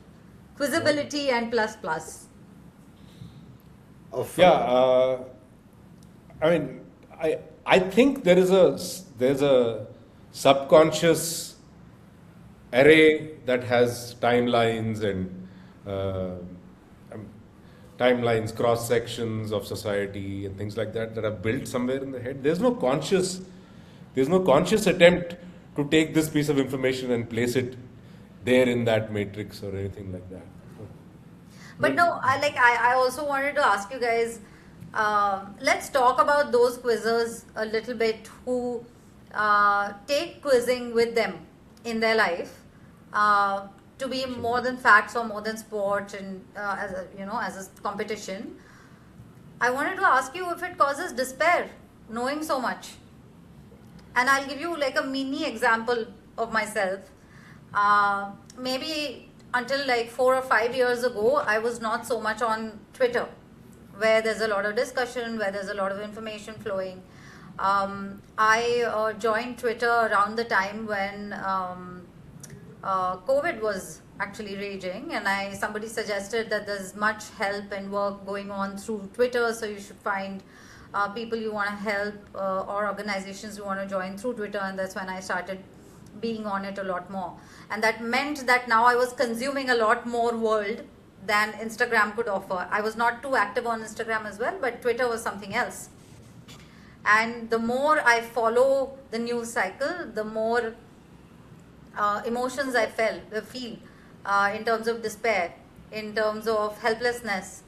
quizability and plus. I think there's a subconscious array that has timelines and cross sections of society and things like that are built somewhere in the head. There's no conscious attempt to take this piece of information and place it there in that matrix or anything like that. But no, I also wanted to ask you guys, let's talk about those quizzers a little bit who take quizzing with them in their life to be more than facts or more than sport and as a competition. I wanted to ask you if it causes despair knowing so much. And I'll give you like a mini example of myself. Maybe until like 4 or 5 years ago, I was not so much on Twitter. where there's a lot of discussion, where there's a lot of information flowing. I joined Twitter around the time when COVID was actually raging, and somebody suggested that there's much help and work going on through Twitter, so you should find people you want to help or organizations you want to join through Twitter, and that's when I started being on it a lot more. And that meant that now I was consuming a lot more world than Instagram could offer. I was not too active on Instagram as well, but Twitter was something else. And the more I follow the news cycle, the more emotions I feel in terms of despair, in terms of helplessness.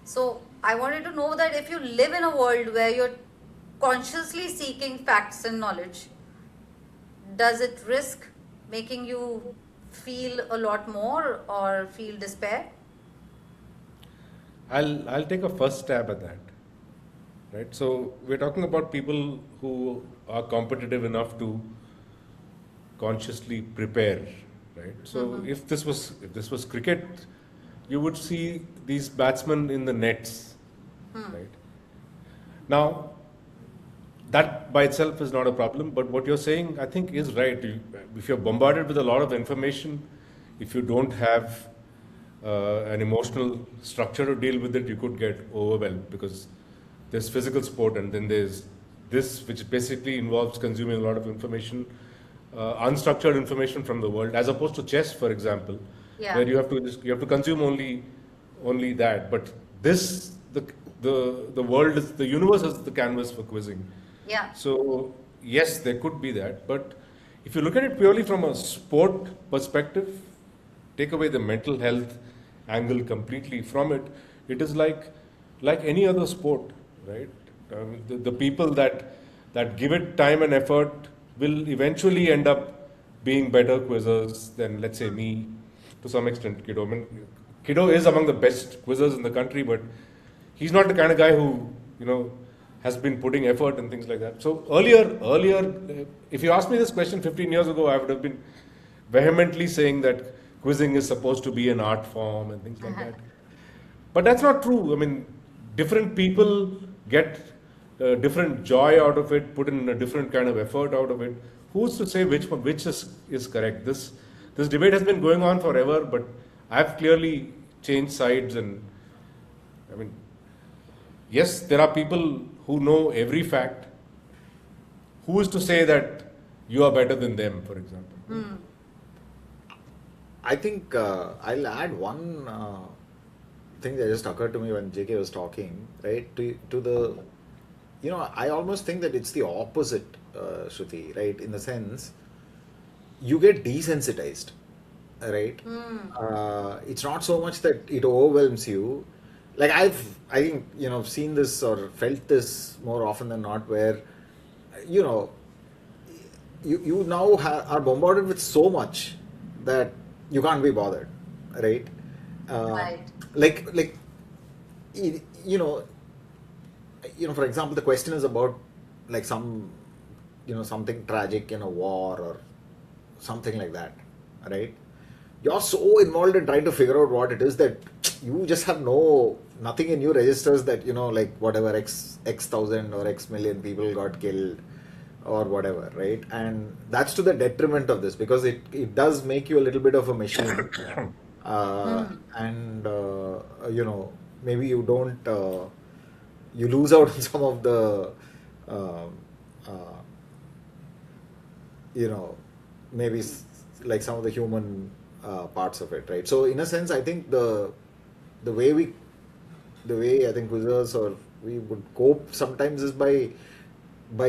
So I wanted to know that if you live in a world where you're consciously seeking facts and knowledge, does it risk making you feel a lot more or feel despair? I'll take a first stab at that. Right. So we're talking about people who are competitive enough to consciously prepare. Right. So if this was cricket, you would see these batsmen in the nets. Right. Now, that by itself is not a problem, but what you're saying, I think, is right. If you're bombarded with a lot of information, if you don't have an emotional structure to deal with it, you could get overwhelmed, because there's physical sport and then there's this, which basically involves consuming a lot of information, unstructured information from the world, as opposed to chess, for example, where you have to consume only that. But this, the world is, the universe is the canvas for quizzing. Yeah. So yes, there could be that, but if you look at it purely from a sport perspective, take away the mental health angle completely from it, it is like any other sport, right? The people that give it time and effort will eventually end up being better quizzers than, let's say, me, to some extent. Kiddo, I mean, Kiddo is among the best quizzers in the country, but he's not the kind of guy who, has been putting effort and things like that. So earlier, if you asked me this question 15 years ago, I would have been vehemently saying that quizzing is supposed to be an art form and things like that. But that's not true. I mean, different people get different joy out of it, put in a different kind of effort out of it. Who's to say which is correct? This debate has been going on forever, but I've clearly changed sides. And I mean, yes, there are people who know every fact. Who is to say that you are better than them, for example? I think I'll add one thing that just occurred to me when JK was talking, right? To the, I almost think that it's the opposite, Shruti, right? In the sense, you get desensitized, right? It's not so much that it overwhelms you. Like I think, seen this or felt this more often than not, where, you now are bombarded with so much that you can't be bothered, right? Right. Like, for example, the question is about like something tragic in a war or something like that, right? You're so involved in trying to figure out what it is that you just have nothing in you registers that, like whatever X thousand or X million people got killed or whatever, right? And that's to the detriment of this, because it does make you a little bit of a machine. And, maybe you don't, you lose out on some of the, maybe like some of the human parts of it, right? So in a sense, I think the way I think quizzers or we would cope sometimes is by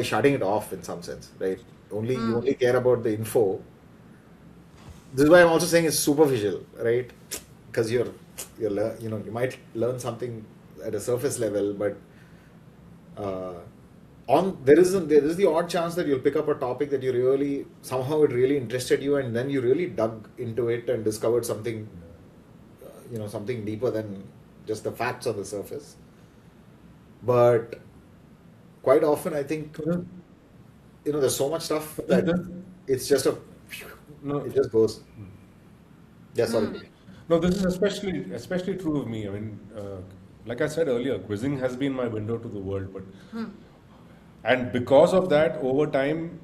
shutting it off in some sense, right? You only care about the info. This is why I'm also saying it's superficial, right? Because you might learn something at a surface level, but there is the odd chance that you'll pick up a topic that you really somehow it really interested you, and then you really dug into it and discovered something, something deeper than just the facts on the surface. But quite often, I think there's so much stuff that it's just it just goes. Yeah, sorry. No, this is especially true of me. I mean, like I said earlier, quizzing has been my window to the world. And because of that, over time,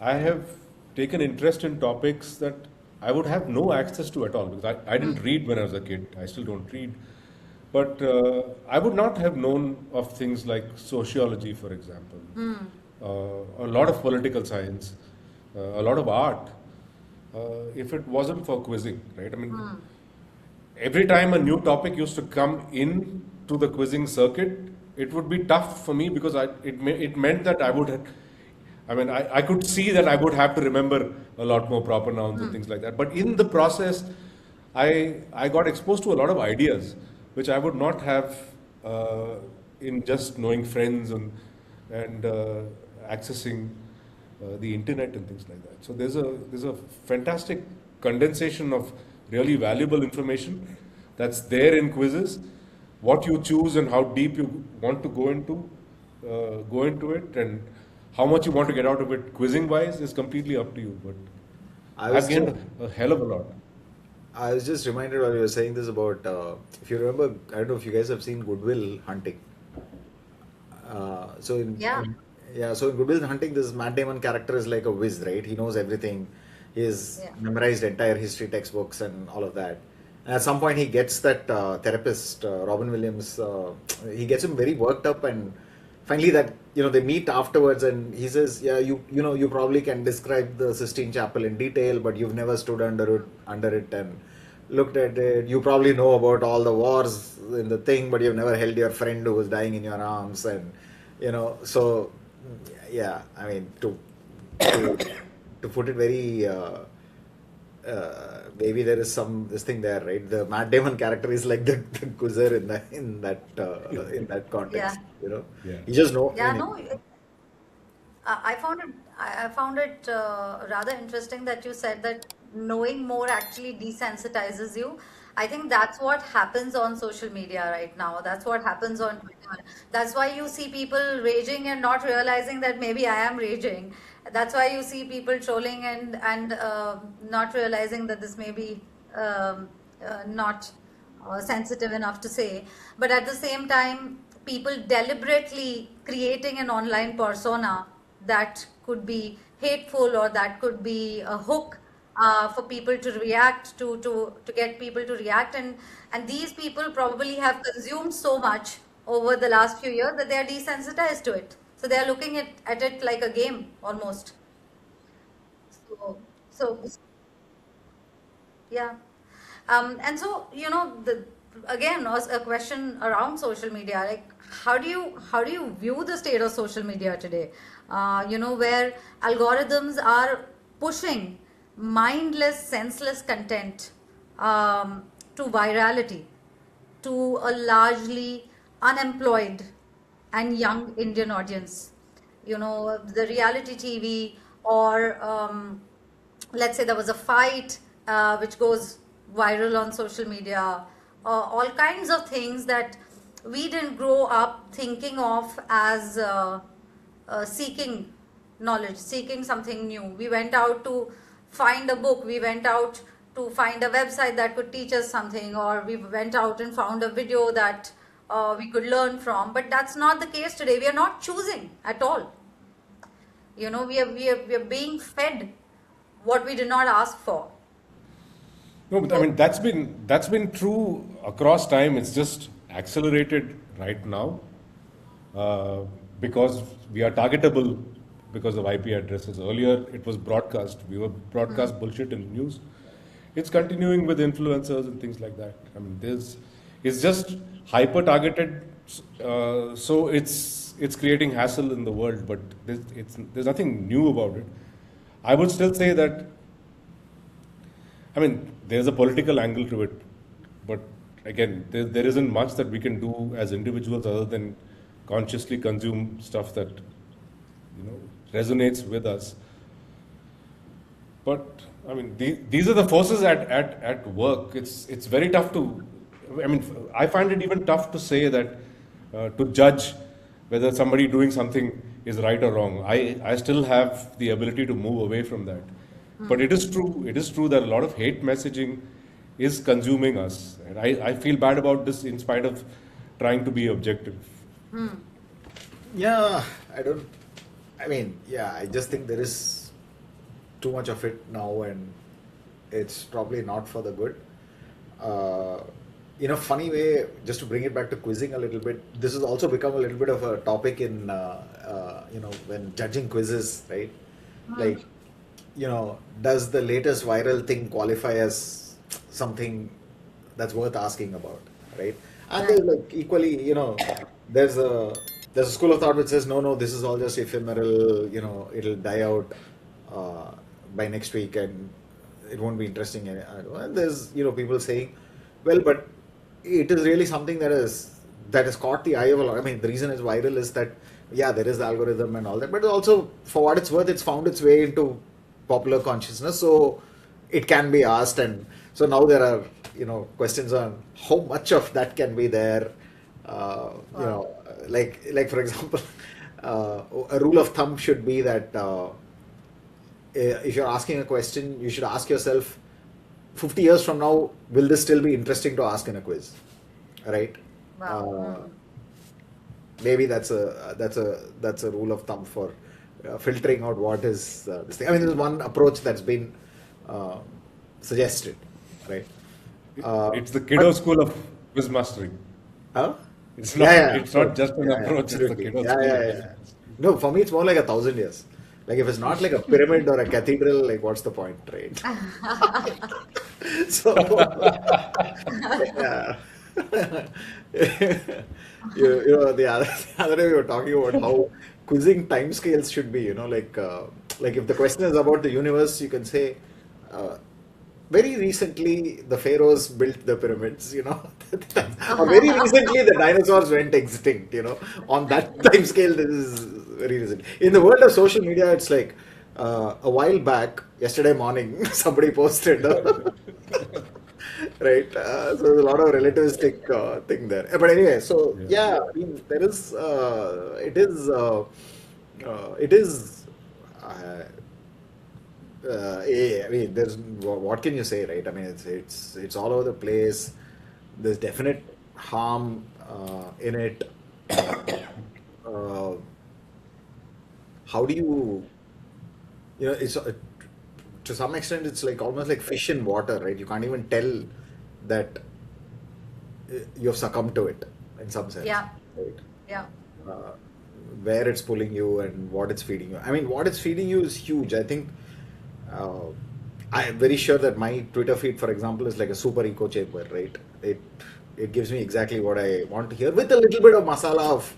I have taken interest in topics that I would have no access to at all, because I didn't read when I was a kid. I still don't read. But I would not have known of things like sociology, for example, a lot of political science, a lot of art, if it wasn't for quizzing, right? I mean, every time a new topic used to come in to the quizzing circuit, it would be tough for me because it meant that I would have, I could see that I would have to remember a lot more proper nouns and things like that. But in the process, I got exposed to a lot of ideas which I would not have in just knowing friends and accessing the internet and things like that. So there's a fantastic condensation of really valuable information that's there in quizzes. What you choose and how deep you want to go into it, and how much you want to get out of it quizzing wise is completely up to you. But I've gained a hell of a lot. I was just reminded while you were saying this about, if you remember, I don't know if you guys have seen Goodwill Hunting. So in Goodwill Hunting, this Matt Damon character is like a whiz, right? He knows everything. He's memorized entire history textbooks and all of that. And at some point, he gets that therapist, Robin Williams. He gets him very worked up, and finally, that they meet afterwards, and he says, "Yeah, you probably can describe the Sistine Chapel in detail, but you've never stood under it and looked at it. You probably know about all the wars in the thing, but you've never held your friend who was dying in your arms." And so yeah, I mean to put it very. Maybe there is this thing there, right? The Matt Damon character is like the quizzer in that context. You just know. Yeah, no. I found it rather interesting that you said that knowing more actually desensitizes you. I think that's what happens on social media right now. That's what happens on Twitter. That's why you see people raging and not realizing that maybe I am raging. That's why you see people trolling and not realizing that this may be not sensitive enough to say. But at the same time, people deliberately creating an online persona that could be hateful or that could be a hook for people to react to get people to react, and these people probably have consumed so much over the last few years that they are desensitized to it. So they are looking at it like a game almost. So yeah. And so, again, was a question around social media, like how do you view the state of social media today? Where algorithms are pushing mindless, senseless content to virality, to a largely unemployed and young Indian audience. The reality TV, or let's say there was a fight which goes viral on social media, all kinds of things that we didn't grow up thinking of as seeking knowledge, seeking something new. We went out to find a book, we went out to find a website that could teach us something, or we went out and found a video that we could learn from. But that's not the case today. We are not choosing at all. We are being fed what we did not ask for. No, but I mean that's been true across time. It's just accelerated right now because we are targetable because of IP addresses. Earlier, it was broadcast. We were broadcast bullshit in the news. It's continuing with influencers and things like that. I mean, it's just hyper targeted. So it's creating hassle in the world, but there's nothing new about it. I would still say that, I mean, there's a political angle to it, but again, there isn't much that we can do as individuals other than consciously consume stuff that resonates with us. But I mean, these are the forces at work. It's very tough to. I mean, I find it even tough to say that to judge whether somebody doing something is right or wrong. I still have the ability to move away from that. But it is true that a lot of hate messaging is consuming us. And I feel bad about this in spite of trying to be objective. Yeah, I just think there is too much of it now, and it's probably not for the good. In a funny way, just to bring it back to quizzing a little bit, this has also become a little bit of a topic in, when judging quizzes, right? Like, does the latest viral thing qualify as something that's worth asking about, right? And there's like equally, there's a school of thought which says no, this is all just ephemeral, it'll die out by next week and it won't be interesting. And there's people saying, well, but it is really something that has caught the eye of a lot. I mean, the reason it's viral is that there is the algorithm and all that, but also for what it's worth, it's found its way into popular consciousness, so it can be asked. And so now there are questions on how much of that can be there. Like for example, a rule of thumb should be that if you're asking a question, you should ask yourself, 50 years from now, will this still be interesting to ask in a quiz, right? Wow. Maybe that's a rule of thumb for filtering out what is this thing. I mean, there's one approach that's been suggested, right? It's the kiddo school of quiz mastering. Huh? It's not just an approach. It's the Absolutely. kiddo school. Yeah. No, for me, it's more like 1,000 years. Like, if it's not like a pyramid or a cathedral, like, what's the point, right? So, yeah. The other day we were talking about how quizzing timescales should be, like if the question is about the universe, you can say, very recently the pharaohs built the pyramids, or very recently the dinosaurs went extinct, on that time scale. This is very recent. In the world of social media, it's like a while back, yesterday morning, somebody posted, right? So there's a lot of relativistic thing there. But anyway, so I mean, there is, it is. I mean, there's what can you say, right? I mean, it's all over the place. There's definite harm in it. How do you, it's to some extent it's like almost like fish in water, right? You can't even tell that you've succumbed to it in some sense. Yeah. Right? Yeah. Where it's pulling you and what it's feeding you. I mean, what it's feeding you is huge. I think I'm very sure that my Twitter feed, for example, is like a super echo chamber, right? It gives me exactly what I want to hear with a little bit of masala of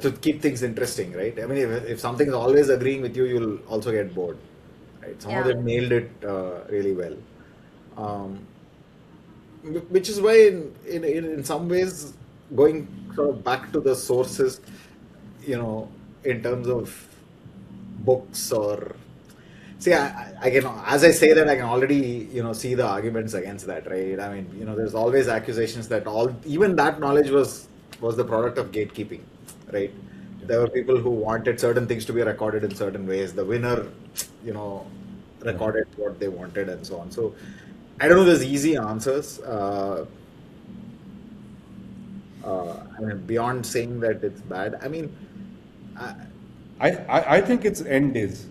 to keep things interesting, right? I mean, if something is always agreeing with you, you'll also get bored, right? Some of them nailed it really well, which is why in some ways going sort of back to the sources, in terms of books or see, I can, as I say that, I can already see the arguments against that, right? I mean, there's always accusations that even that knowledge was the product of gatekeeping, right? There were people who wanted certain things to be recorded in certain ways. The winner, recorded what they wanted and so on. So I don't know. There's easy answers. I mean, beyond saying that it's bad. I mean, I think it's end days.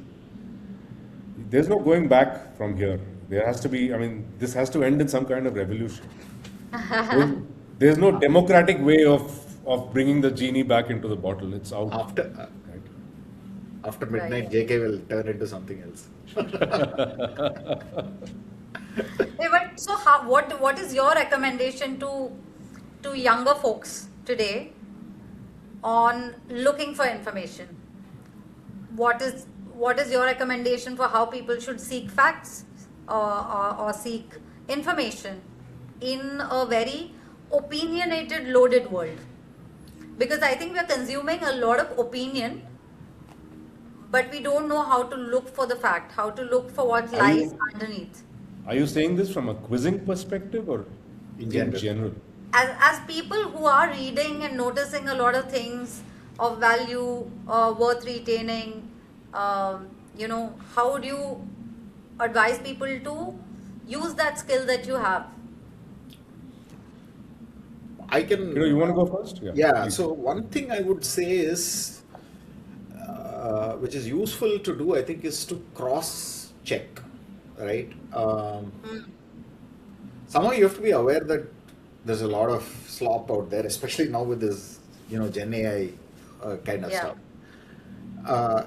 There's no going back from here. There has to be, I mean, this has to end in some kind of revolution. There's no democratic way of bringing the genie back into the bottle. It's out. After midnight, JK will turn into something else. Hey, but so what is your recommendation to younger folks today on looking for information? What is your recommendation for how people should seek facts or seek information in a very opinionated, loaded world? Because I think we are consuming a lot of opinion, but we don't know how to look for the fact, how to look for what lies underneath. Are you saying this from a quizzing perspective or in general? As people who are reading and noticing a lot of things of value, worth retaining, how would you advise people to use that skill that you have? I can. You want to go first? Yeah. Please. So one thing I would say is, which is useful to do, I think, is to cross check, right? Somehow you have to be aware that there's a lot of slop out there, especially now with this, Gen AI kind of Yeah. stuff. Uh,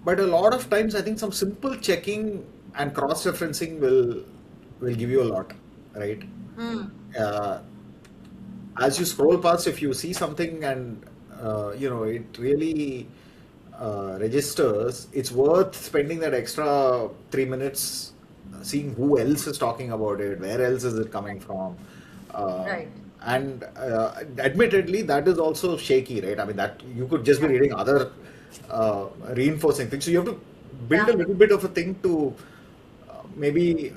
but a lot of times, I think some simple checking and cross-referencing will give you a lot, right? Uh, as you scroll past, if you see something and it really registers, it's worth spending that extra 3 minutes seeing who else is talking about it, where else is it coming from. Right. And admittedly, that is also shaky, right? I mean, that you could just be reading other reinforcing things. So you have to build a little bit of a thing to maybe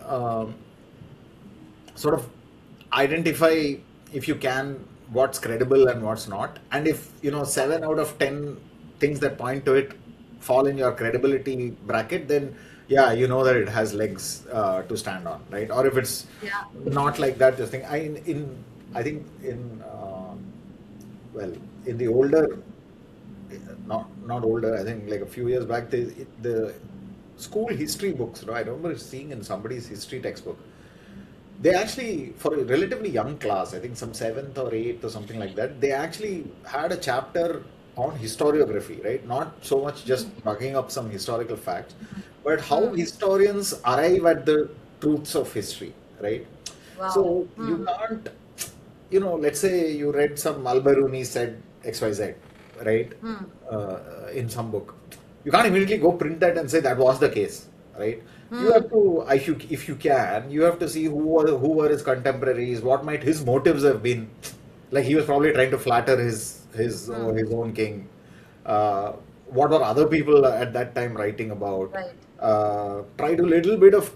sort of identify, if you can, what's credible and what's not. And if 7 out of 10 things that point to it fall in your credibility bracket, then yeah, you know that it has legs to stand on, right? Or if it's not like that, just think. I think in in the older, not older, I think like a few years back, the school history books, I remember seeing in somebody's history textbook, they actually, for a relatively young class, I think some 7th or 8th or something like that, they actually had a chapter on historiography, right? Not so much just mugging up some historical facts, but how historians arrive at the truths of history, right? Wow. So you can't, let's say you read some Al-Biruni said XYZ, right? In some book. You can't immediately go print that and say that was the case, right? You have to, if you can, you have to see who were his contemporaries, what might his motives have been. Like he was probably trying to flatter his own king. What were other people at that time writing about? Right. Try to little bit of,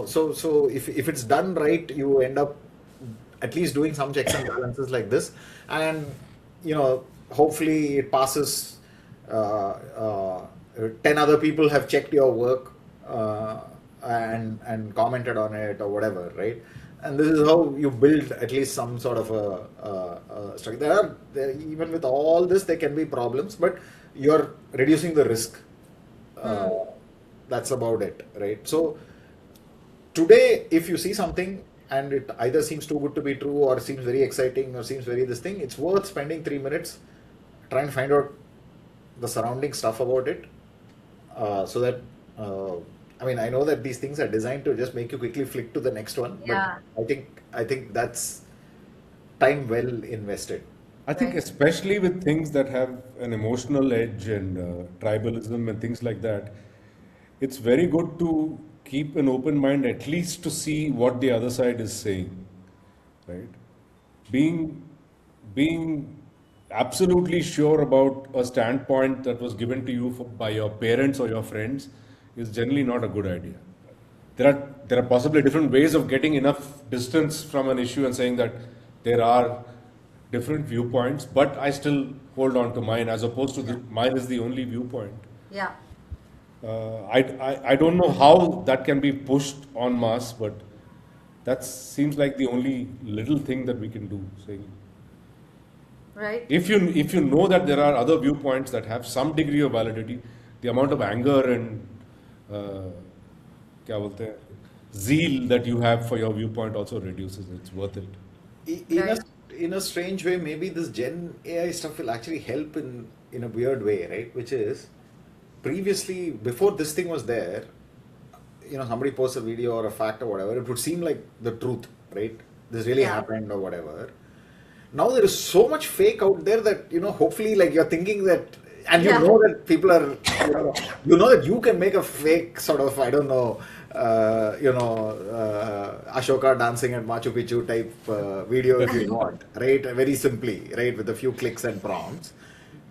so if it's done right, you end up at least doing some checks and balances like this, and hopefully it passes. 10 other people have checked your work and commented on it or whatever, right? And this is how you build at least some sort of a structure. Even with all this, there can be problems, but you're reducing the risk. That's about it, right? So today, if you see something and it either seems too good to be true or seems very exciting or seems very this thing, it's worth spending 3 minutes trying to find out the surrounding stuff about it, so that I know that these things are designed to just make you quickly flick to the next one, Yeah. but I think that's time well invested. I think especially with things that have an emotional edge and tribalism and things like that, it's very good to keep an open mind at least to see what the other side is saying, right? Being absolutely sure about a standpoint that was given to you by your parents or your friends is generally not a good idea. There are possibly different ways of getting enough distance from an issue and saying that there are different viewpoints, but I still hold on to mine as opposed to mine is the only viewpoint. Yeah. I don't know how that can be pushed en masse, but that seems like the only little thing that we can do. Saying, Right. if you know that there are other viewpoints that have some degree of validity, the amount of anger and क्या बोलते हैं, zeal that you have for your viewpoint also reduces. It's worth it. In a strange way, maybe this Gen AI stuff will actually help in a weird way, right? Which is, previously, before this thing was there, somebody posts a video or a fact or whatever, it would seem like the truth, right? This really happened or whatever. Now there is so much fake out there that, hopefully, like, you're thinking that, and you know that people are, you know that you can make a fake sort of, I don't know, Ashoka dancing at Machu Picchu type video if you want, right? Very simply, right? With a few clicks and prompts.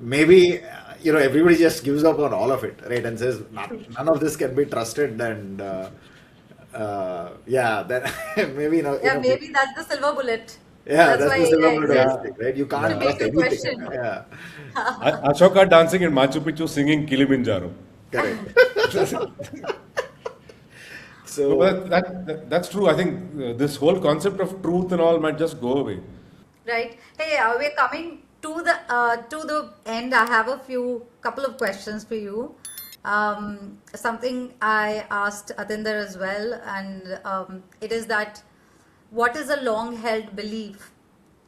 Maybe, everybody just gives up on all of it, right? And says, none of this can be trusted, and then maybe, Maybe that's the silver bullet. Yeah, that's why the silver AI bullet, exists. right? You can't To trust make you anything. question. Yeah, Ashoka dancing in Machu Picchu singing Kilimanjaro. correct. So But that's true. I think this whole concept of truth and all might just go away. Right. Hey, we're coming to the end. I have a couple of questions for you. Something I asked Atinder as well, and it is that what is a long-held belief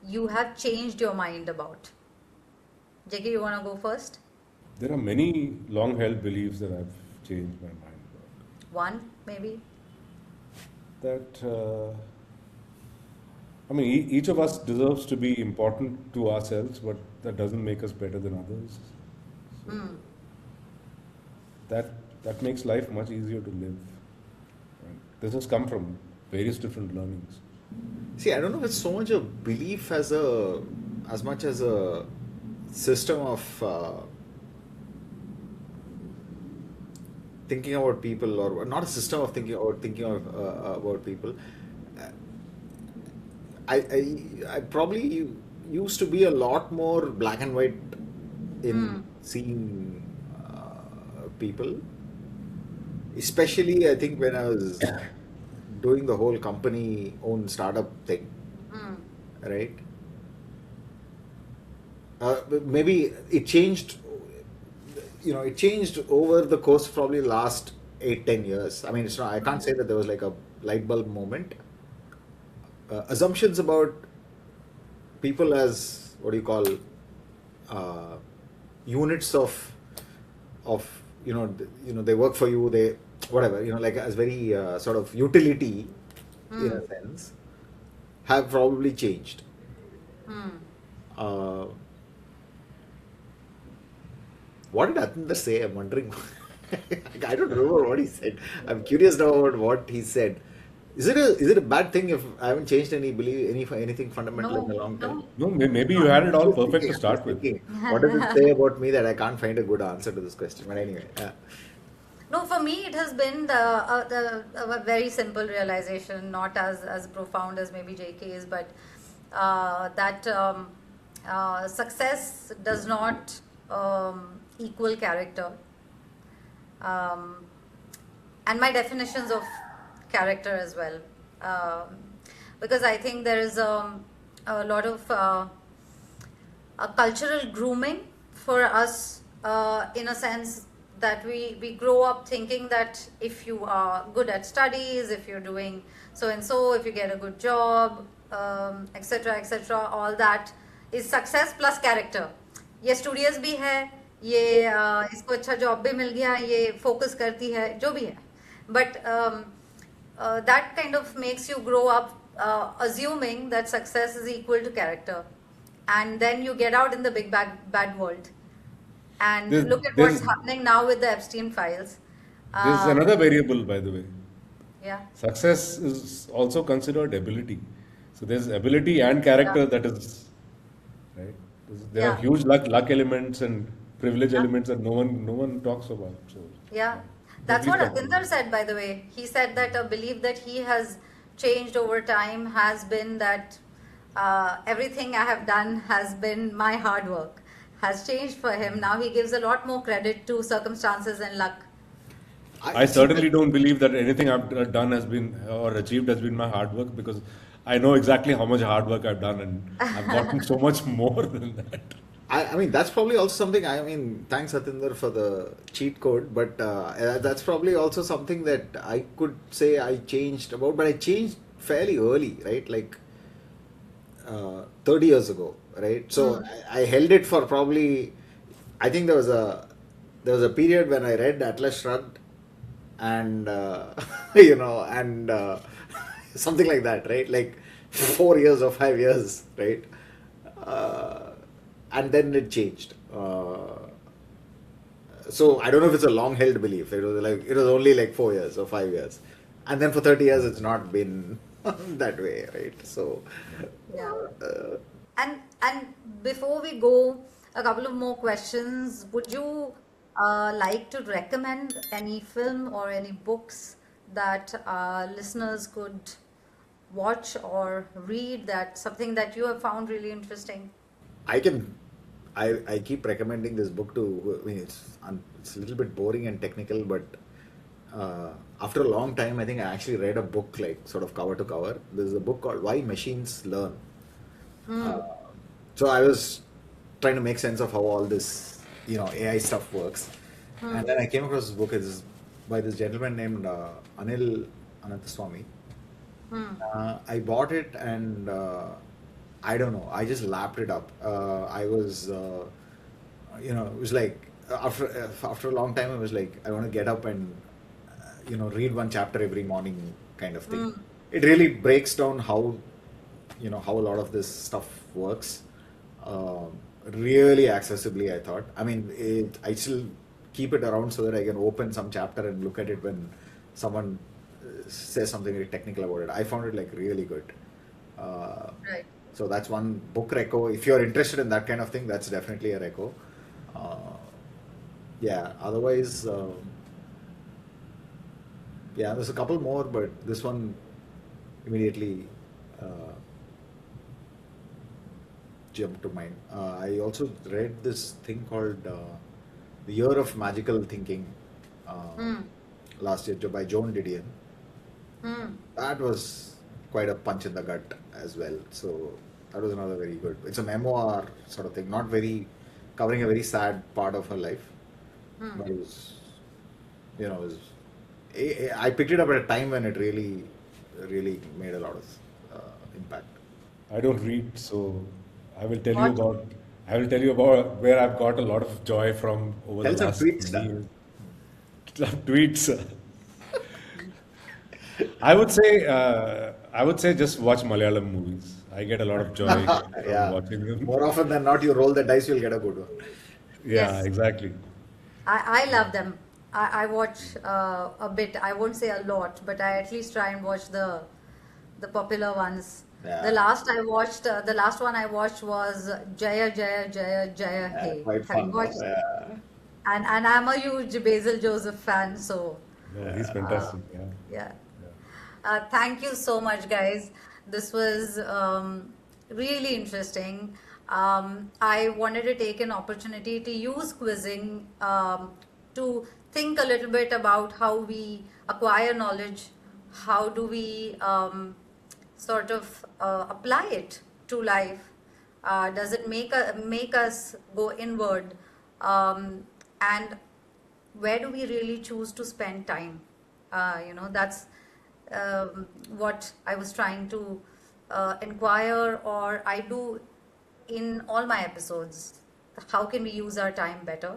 you have changed your mind about? JK, you want to go first? There are many long-held beliefs that I've changed my mind One, maybe. about. That I mean, each of us deserves to be important to ourselves, but that doesn't make us better than others. So Hmm. that that makes life much easier to live. And this has come from various different learnings. See, I don't know if it's so much a belief as much as a system of thinking about people, or not a system of thinking about people. Uh, I probably used to be a lot more black and white Hmm. in seeing people, especially I think when I was doing the whole company owned startup thing, Hmm. right? Maybe it changed, it changed over the course of probably the last 8-10 years. I mean, it's not, I can't say that there was like a light bulb moment. Assumptions about people as what do you call uh, units of they work for you, they whatever, like as very sort of utility in Hmm. a sense, have probably changed. Hmm. uh, what did Atinder say? I'm wondering. I don't remember what he said. I'm curious now about what he said. Is it a bad thing if I haven't changed anything fundamental in a No, long time? no. No, maybe No. you had it I'm all just perfect to thinking. I'm start just with. thinking. What does it say about me that I can't find a good answer to this question? But anyway, No, for me it has been a very simple realization, not as profound as maybe JK's, but that success does not equal character. Um, and my definitions of character as well. Um, because I think there is a lot of a cultural grooming for us, in a sense that we grow up thinking that if you are good at studies, if you're doing so and so, if you get a good job, etc etc, all that is success plus character. ये studious भी है, ये इसको अच्छा job भी मिल गया, ये focus करती है, जो भी है, but that kind of makes you grow up assuming that success is equal to character, and then you get out in the big bad world and There's, look at what's there's, happening now with the Epstein files. there's um, another variable, by the way. yeah, Success is also considered ability. So there's ability and yeah, character that is right. There are yeah, huge luck elements and privilege yeah, elements that no one talks about. So yeah. yeah. So That's please what continue. Atinder said, by the way. He said that a belief that he has changed over time has been that everything I have done has been my hard work, has changed for him. Now he gives a lot more credit to circumstances and luck. I I see that. certainly don't believe that anything I've done has been or achieved has been my hard work, because I know exactly how much hard work I've done, and I've gotten so much more than that. I mean, that's probably also something. I mean, thanks Satinder for the cheat code, but that's probably also something that I could say I changed about, but I changed fairly early, right? Like 30 years ago, right? So Hmm. I held it for probably, I think there was a period when I read Atlas Shrugged, and and something like that, right? Like 4 years or 5 years, right? Uh, and then it changed. So I don't know if it's a long held belief. It was only like 4 years or 5 years, and then for 30 years it's not been that way, right? So Yeah. uh, And before we go, a couple of more questions. Would you like to recommend any film or any books that listeners could watch or read, that something that you have found really interesting? I can. I keep recommending this book to. I mean, it's a little bit boring and technical, but after a long time, I think I actually read a book like sort of cover to cover. There's a book called Why Machines Learn. Uh, so I was trying to make sense of how all this, AI stuff works. And then I came across this book by this gentleman named Anil Ananthaswamy. I bought it and I don't know, I just lapped it up. It was like after a long time, I was like, I want to get up and read one chapter every morning kind of thing. It really breaks down how a lot of this stuff works. Really accessibly, I thought. I mean, I still keep it around so that I can open some chapter and look at it when someone says something very technical about it. I found it like really good. Right. So that's one book reco. If you're interested in that kind of thing, that's definitely a reco. Yeah. Otherwise, yeah, there's a couple more, but this one immediately jumped to mind. I also read this thing called The Year of Magical Thinking last year by Joan Didion. That was quite a punch in the gut as well. So that was another very good. It's a memoir sort of thing, not very covering a very sad part of her life, but it was, I picked it up at a time when it really, really made a lot of impact. I don't read, so I will tell you What? about I will tell you about where I've got a lot of joy from over Tell the some last tweets, many Dan. years. Some tweets. I would say just watch Malayalam movies. I get a lot of joy from Yeah. watching them. More often than not, you roll the dice, you'll get a good one. Yeah, Yes. exactly. I love them. I watch a bit. I won't say a lot, but I at least try and watch the popular ones. Yeah. The last one I watched was Jaya Jaya Jaya Jaya Yeah, Hey. quite Have you fun. watched? Yeah. And I'm a huge Basil Joseph fan, so No, he's fantastic. Yeah. yeah. Yeah. Thank you so much, guys. This was really interesting. I wanted to take an opportunity to use quizzing to think a little bit about how we acquire knowledge, how do we sort of apply it to life. Does it make us go inward? And where do we really choose to spend time? That's what I was trying to inquire, or I do in all my episodes. How can we use our time better?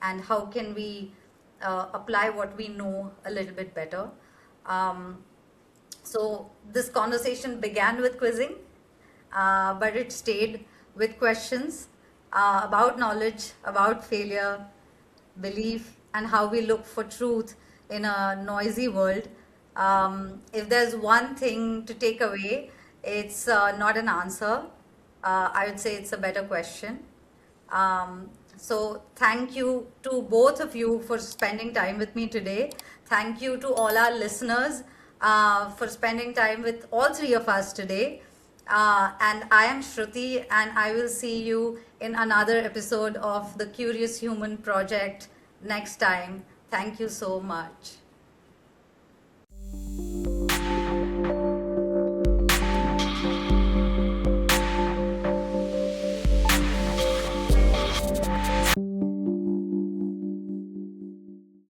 And how can we apply what we know a little bit better? So this conversation began with quizzing, but it stayed with questions about knowledge, about failure, belief, and how we look for truth in a noisy world. If there's one thing to take away, it's not an answer. I would say it's a better question. So thank you to both of you for spending time with me today. Thank you to all our listeners for spending time with all three of us today. And I am Shruti, and I will see you in another episode of the Curious Human Project next time. Thank you so much.